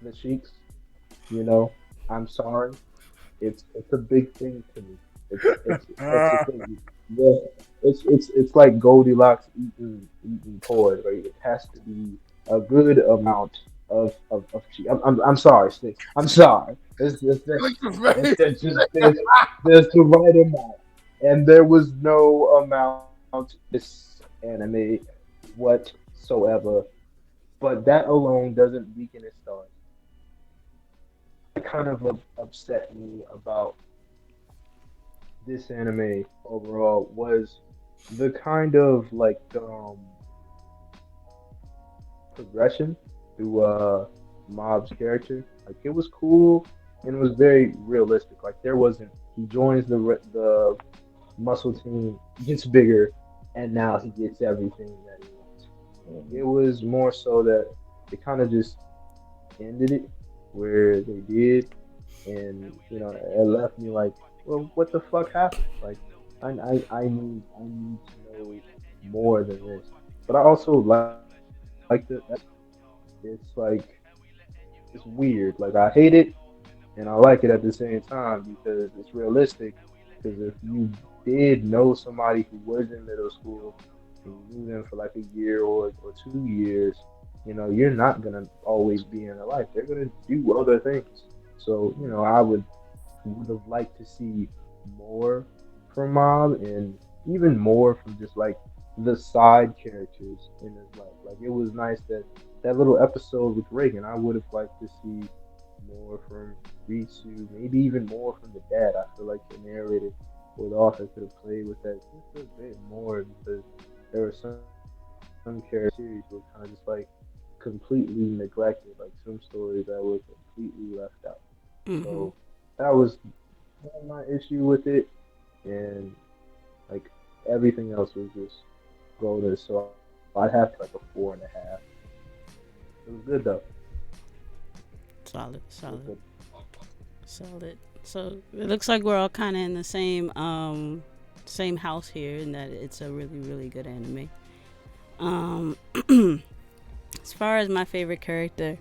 the cheeks, you know, I'm sorry. It's a big thing to me. It's the thing. The it's like Goldilocks eating porridge, right? It has to be a good amount of cheese. I'm sorry, Sticks. I'm sorry. There's the right amount, and there was no amount this anime whatsoever. But that alone doesn't weaken its stars. That kind of upset me about this anime overall was the kind of like progression through Mob's character. Like it was cool and it was very realistic. Like there wasn't he joins the muscle team, gets bigger, and now he gets everything that he wants. It was more so that they kind of just ended it where they did, and it left me like, well, what the fuck happened? Like, I need to know more than this. But I also like the it's like it's weird. Like I hate it and I like it at the same time because it's realistic. Because if you did know somebody who was in middle school and you knew them for like a year or 2 years, you're not gonna always be in their life. They're gonna do other things. So, I would have liked to see more from Mob and even more from just like the side characters in his life. Like it was nice that that little episode with Reagan. I would have liked to see more from Ritsu, maybe even more from the dad. I feel like the narrator or the author could have played with that just a bit more because there were some characters who were kind of just like completely neglected, like some stories that were completely left out. Mm-hmm. So that was my issue with it, and like everything else was just golden. So I'd have to like a 4.5. It was good though. Solid, It was solid, good. solid. So it looks like we're all kind of in the same house here, in that it's a really really good anime. Um, as far as my favorite character,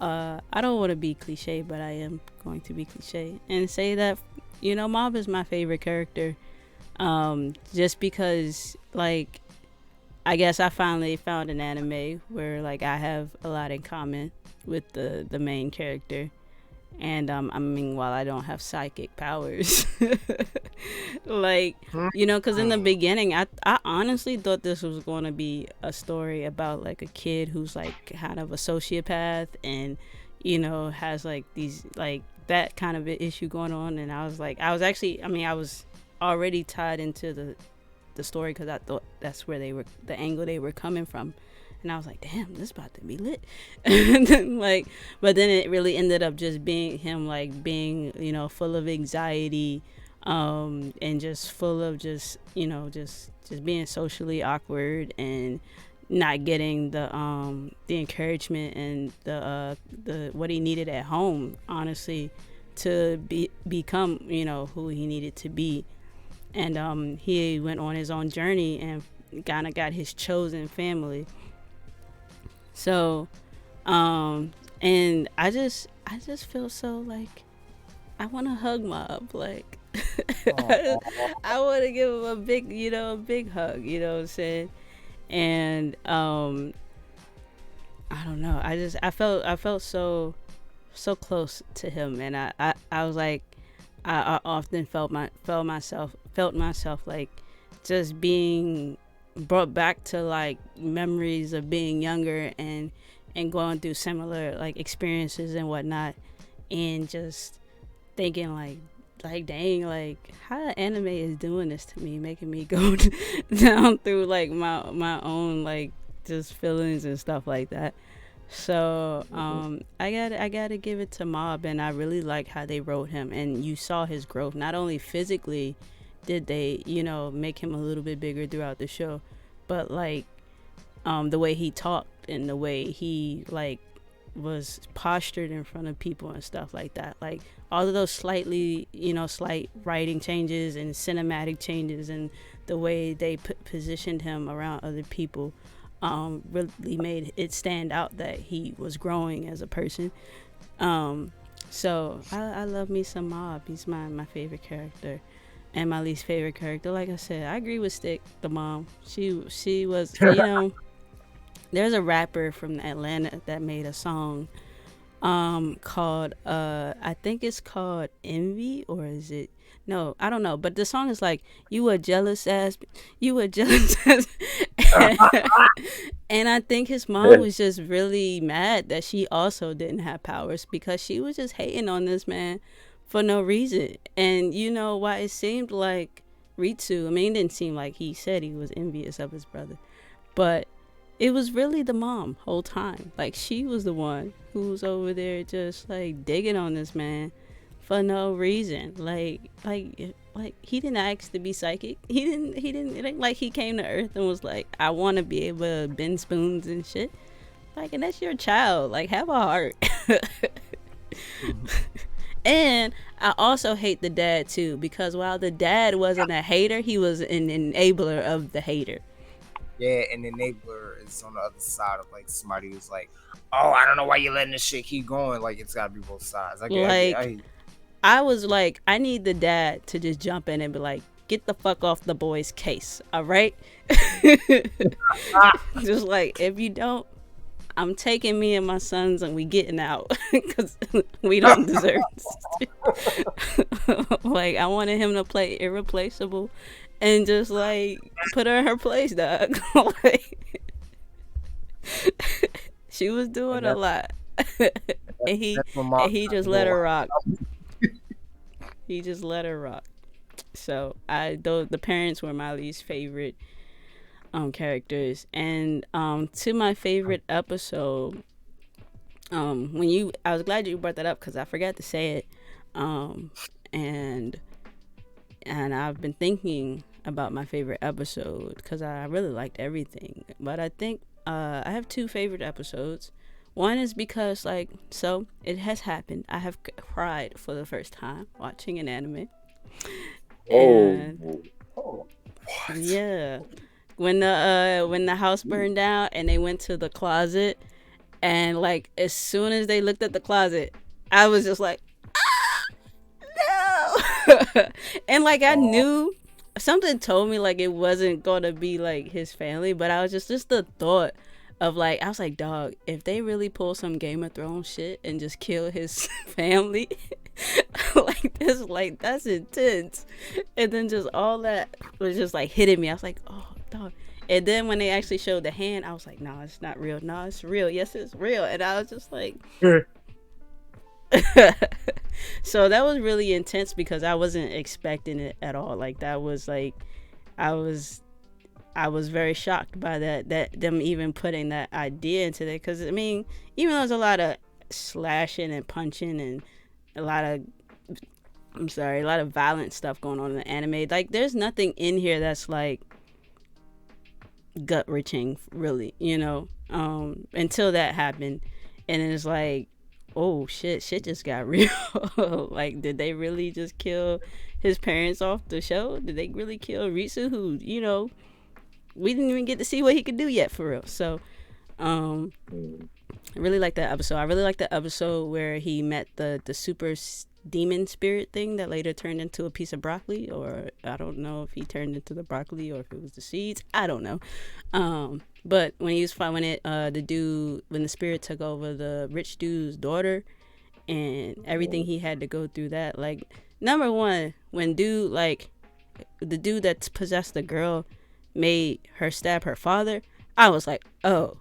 I don't want to be cliche, but I am going to be cliche and say that Mob is my favorite character. Just because like I guess I finally found an anime where like I have a lot in common with the main character, and I mean, while I don't have psychic powers, like because in the beginning, I honestly thought this was going to be a story about like a kid who's like kind of a sociopath and has like these like that kind of issue going on, and I was actually, I mean, I was already tied into the story because I thought that's where they were, the angle they were coming from, and I was like, damn, this about to be lit. And then like, but then it really ended up just being him like being full of anxiety, and just full of just just being socially awkward and not getting the encouragement and the what he needed at home, honestly, to become who he needed to be. And he went on his own journey and kind of got his chosen family. So and I just feel so like I want to hug Mob, like Oh, I want to give him a big a big hug, what I'm saying. And I don't know, I felt so close to him, and I was like, I often felt myself like just being brought back to like memories of being younger and going through similar like experiences and whatnot, and just thinking like dang, like how anime is doing this to me, making me go down through like my own like just feelings and stuff like that. So I gotta give it to Mob, and I really like how they wrote him, and you saw his growth. Not only physically did they make him a little bit bigger throughout the show, but like the way he talked and the way he like was postured in front of people and stuff like that. Like all of those slight writing changes and cinematic changes and the way they positioned him around other people really made it stand out that he was growing as a person. So I love me some Mob. He's my favorite character. And my least favorite character, like I said, I agree with Stick, the mom. She was, you know, there's a rapper from Atlanta that made a song called I think it's called Envy, or is it, no, I don't know, but the song is like, you a jealous ass, you a jealous ass. And I think his mom was just really mad that she also didn't have powers, because she was just hating on this man for no reason. And you know why it seemed like Ritsu, I mean, it didn't seem like he said he was envious of his brother, but it was really the mom whole time. Like, she was the one who was over there just like digging on this man for no reason. Like he didn't ask to be psychic. He didn't it ain't like he came to Earth and was like, I want to be able to bend spoons and shit. Like, and that's your child. Like, have a heart. And I also hate the dad too, because while the dad wasn't a hater, he was an enabler of the hater. Yeah, an enabler is on the other side of like somebody who's like, oh, I don't know why you're letting this shit keep going. Like, it's gotta be both sides. I was like, I need the dad to just jump in and be like, get the fuck off the boy's case, all right? Just like, if you don't, I'm taking me and my sons and we getting out, because we don't deserve this. Like, I wanted him to play irreplaceable and just like put her in her place, dog. Like, she was doing a lot. and he just let her rock. He just let her rock. So the parents were my least favorite characters. And to my favorite episode, I was glad you brought that up, because I forgot to say it. And I've been thinking about my favorite episode, because I really liked everything. But I think I have two favorite episodes. One is because, like, so it has happened. I have cried for the first time watching an anime. And yeah, when the house burned down and they went to the closet, and like as soon as they looked at the closet, I was just like, no. And like, I knew something told me like it wasn't gonna be like his family, but I was just the thought of like, I was like, dog, if they really pull some Game of Thrones shit and just kill his family, like this, like that's intense. And then just all that was just like hitting me. I was like, oh, dog. And then when they actually showed the hand, I was like, no, it's not real. No, it's real. Yes, it's real. And I was just like, so that was really intense, because I wasn't expecting it at all. Like, that was like, I was very shocked by that them even putting that idea into it. Because I mean, even though there's a lot of slashing and punching and a lot of violent stuff going on in the anime, like there's nothing in here that's like gut wrenching, really, until that happened. And it's like, oh shit just got real. Like, did they really just kill his parents off the show? Did they really kill Ritsu, who, we didn't even get to see what he could do yet, for real? So I really like that episode. I really like the episode where he met the super demon spirit thing that later turned into a piece of broccoli, or I don't know if he turned into the broccoli or if it was the seeds. I don't know. But when he was fighting when the spirit took over the rich dude's daughter and everything he had to go through, that, like, number one, when the dude that possessed the girl made her stab her father, I was like, oh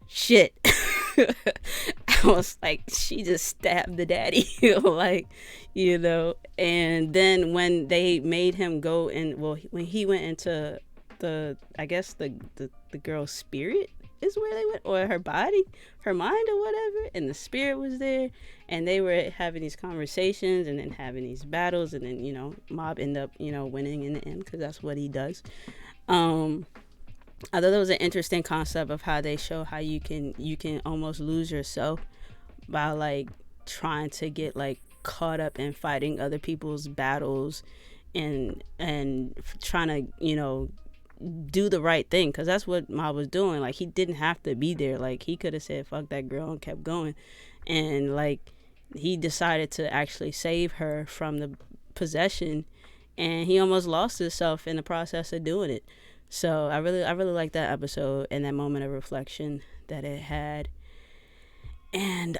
shit. I was like, she just stabbed the daddy. Like, and then when they made him go in, well, when he went into I guess the girl's spirit is where they went, or her body, her mind, or whatever, and the spirit was there, and they were having these conversations and then having these battles, and then Mob ended up winning in the end, because that's what he does. I thought that was an interesting concept of how they show how you can almost lose yourself by like trying to get like caught up in fighting other people's battles and trying to do the right thing, because that's what Ma was doing. Like, he didn't have to be there. Like, he could have said fuck that girl and kept going, and like he decided to actually save her from the possession. and he almost lost himself in the process of doing it. So I really like that episode and that moment of reflection that it had. And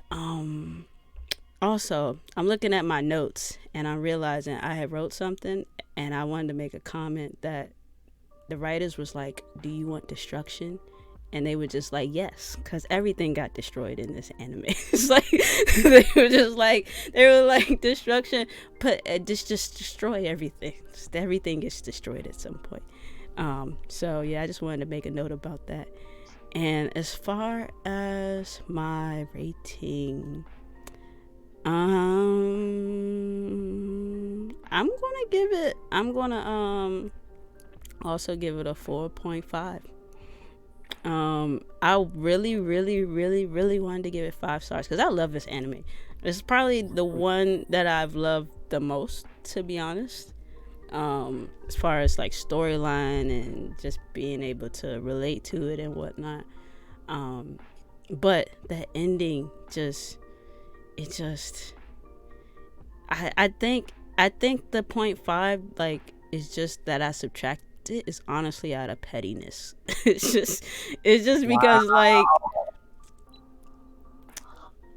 also, I'm looking at my notes and I'm realizing I had wrote something and I wanted to make a comment that the writers was like, "Do you want destruction?" And they were just like, yes, because everything got destroyed in this anime. It's like they were like destruction, but just destroy everything. Just everything gets destroyed at some point. So yeah, I just wanted to make a note about that. And as far as my rating, I'm gonna also give it a 4.5. I really wanted to give it 5 stars because I love this anime. It's probably the one that I've loved the most, to be honest. As far as like storyline and just being able to relate to it and whatnot. But that ending I think the 0.5 like is just that I subtracted it is honestly out of pettiness. It's just because like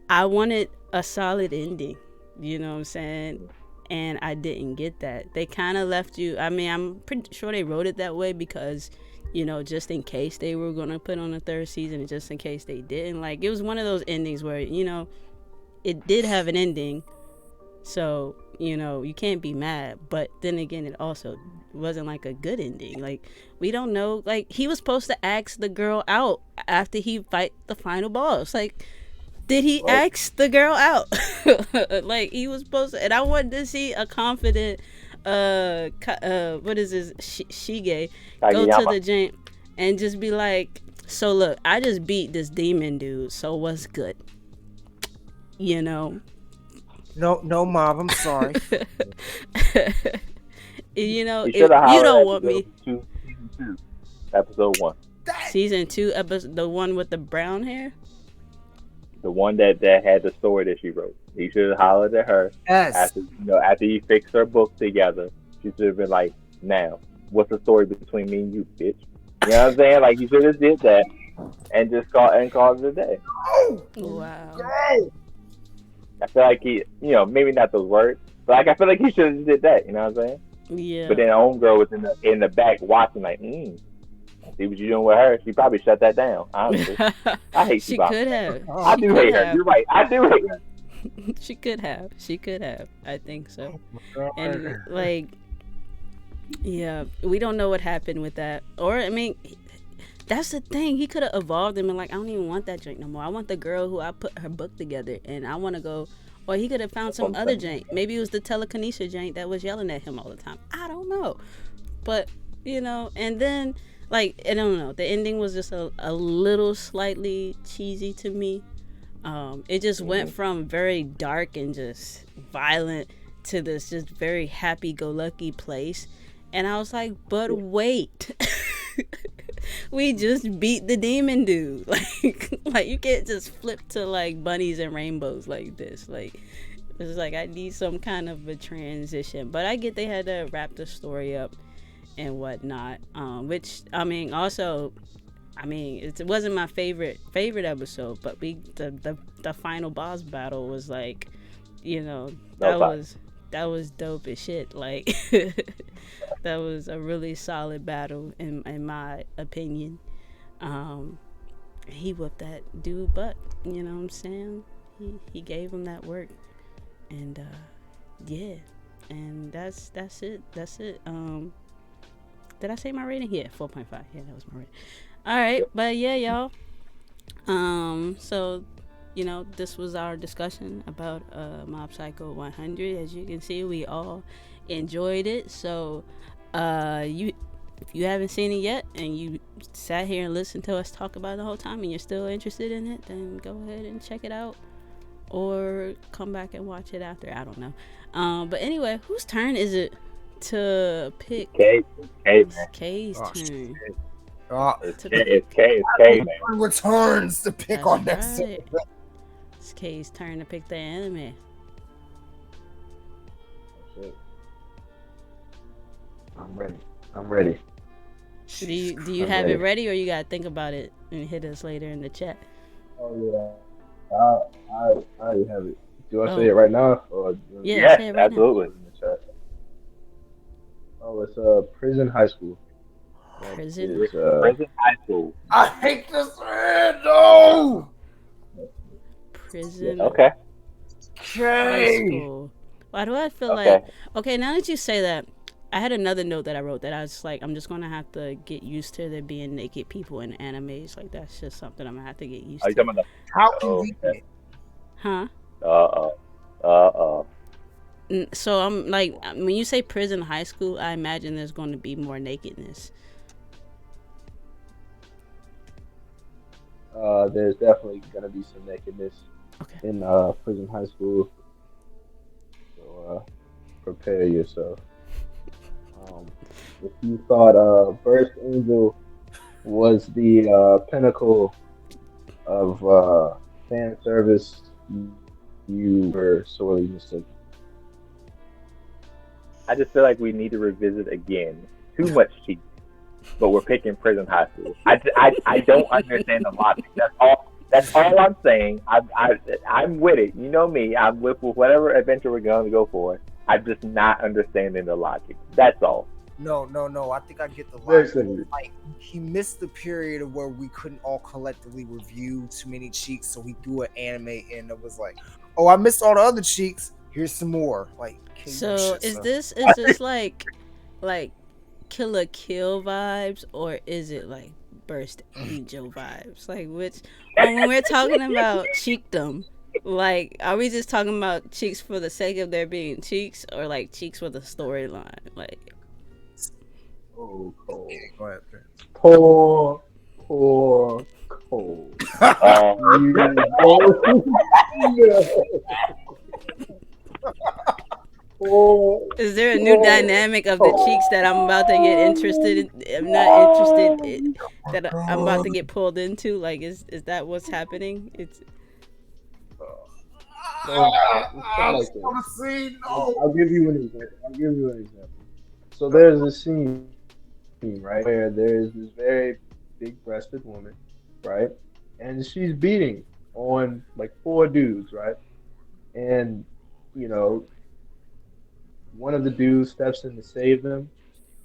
I wanted a solid ending, you know what I'm saying? And I didn't get that. They kind of left you. I mean, I'm pretty sure they wrote it that way because, you know, just in case they were gonna put on a third season, and just in case they didn't. Like, it was one of those endings where, you know, it did have an ending, so you know you can't be mad. But then again, it also wasn't like a good ending. Like, we don't know. Like, he was supposed to ask the girl out after he fight the final boss. Like, did he ask the girl out? Like, he was supposed to, and I wanted to see a confident what is this Shige go to the gym and just be like, so look, I just beat this demon dude, so what's good, you know? No, Mom, I'm sorry. You know, if you don't want me. Season 2, episode 1. Season 2, episode, the one with the brown hair. The one that had the story that she wrote. He should have hollered at her. Yes. After he fixed her book together, she should have been like, "Now, what's the story between me and you, bitch?" You know what I'm saying? Like, he should have did that and just called it a day. Wow. I feel like he, you know, maybe not those words, but like I feel like he should have did that. You know what I'm saying? Yeah. But then the homegirl was in the back watching, like, see what you doing with her? She probably shut that down. Honestly, I hate she Shibata. could have. I do hate her. You're right. I do hate her. She could have. I think so. And like, yeah, we don't know what happened with that. Or I mean, that's the thing. He could have evolved and been like, I don't even want that drink no more. I want the girl who I put her book together, and I want to go. Or he could have found some other jank. Maybe it was the telekinesis jank that was yelling at him all the time. I don't know. But, you know, and then, like, I don't know. The ending was just a little slightly cheesy to me. It just went from very dark and just violent to this just very happy-go-lucky place. And I was like, but wait. We just beat the demon dude. Like you can't just flip to like bunnies and rainbows like this. Like, it's like I need some kind of a transition. But I get they had to wrap the story up and whatnot. Which I mean, also, I mean, it wasn't my favorite episode, but the final boss battle was like, you know, that was dope as shit. Like, that was a really solid battle in my opinion. He whipped that dude butt, you know what I'm saying? He gave him that work. And yeah. And that's it. Did I say my rating? Yeah, 4.5. Yeah, that was my rating. Alright, but yeah, y'all. So, you know, this was our discussion about Mob Psycho 100. As you can see, we all enjoyed it. So, if you haven't seen it yet and you sat here and listened to us talk about it the whole time and you're still interested in it, then go ahead and check it out or come back and watch it after. I don't know. But anyway, whose turn is it to pick? It's Kay's turn. It's K, man. Returns to pick on that. Right. It's Kay's turn to pick the anime. That's it. I'm ready. I'm ready. Do you I'm have it ready. ready, or you gotta think about it and hit us later in the chat? Oh yeah. I already have it. Do I say Oh it right now or do you want me yeah, to Yes, say it right now. absolutely. put it in the chat? Oh, it's prison high school. That Prison, is Prison high school. I hate this man. No. yeah. prison Okay. high Okay. school. Why do I feel Okay. like okay? Now that you say that, I had another note that I wrote that I was like, I'm just gonna have to get used to there being naked people in animes. Like that's just something I'm gonna have to get Are used you to. talking about How the? Oh, okay. convenient. Huh? Uh oh. Uh So I'm like, when you say prison high school, I imagine there's going to be more nakedness. There's definitely gonna be some nakedness Okay. in prison high school. So prepare yourself. Um, if you thought Burst Angel was the pinnacle of fan service, you were sorely mistaken. I just feel like we need to revisit again. Too much cheap, but we're picking prison high school. I don't understand the logic. That's all. That's all I'm saying. I'm with it. You know me. I'm with whatever adventure we're going to go for. I'm just not understanding the logic. That's all. No. I think I get the Very logic. simple. Like he missed the period of where we couldn't all collectively review too many cheeks, so he threw an anime in that was like, "Oh, I missed all the other cheeks. Here's some more." Like, okay, you So shit, is son. this like Killer Kill vibes, or is it like Burst Angel vibes? Like which, or when we're talking about cheekdom, like are we just talking about cheeks for the sake of there being cheeks, or like cheeks with a storyline? Like Oh, Cole. Go ahead, Prince. Poor, poor Cole. Uh, You don't know. Poor, is there a new poor dynamic of the cheeks Cole. that I'm about to get interested in? I'm not interested in, that I'm about to get pulled into. Like is that what's happening? It's So it's kind of I like just this. want to see. I'll, No. I'll give you an example. I'll give you an example. So there's a scene, right, where there's this very big-breasted woman, right, and she's beating on like four dudes, right, and you know one of the dudes steps in to save them.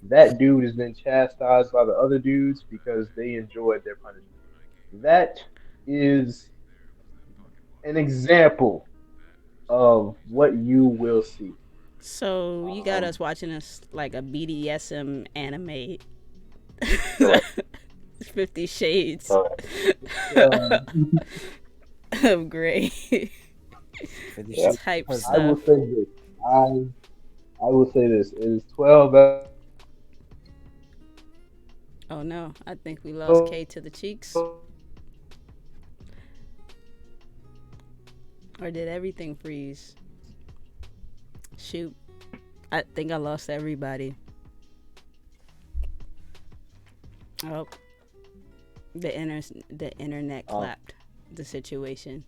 That dude is then chastised by the other dudes because they enjoyed their punishment. That is an example of what you will see. so you got Um, us watching us like a BDSM anime. correct. 50 Shades Correct. um, of Grey Finish Yep. it. type I will stuff. say this. I will say this. It is 12 Oh no, I think we lost episodes. K to the cheeks. Or did everything freeze? Shoot. I think I lost everybody. Oh, the internet Um, clapped the situation.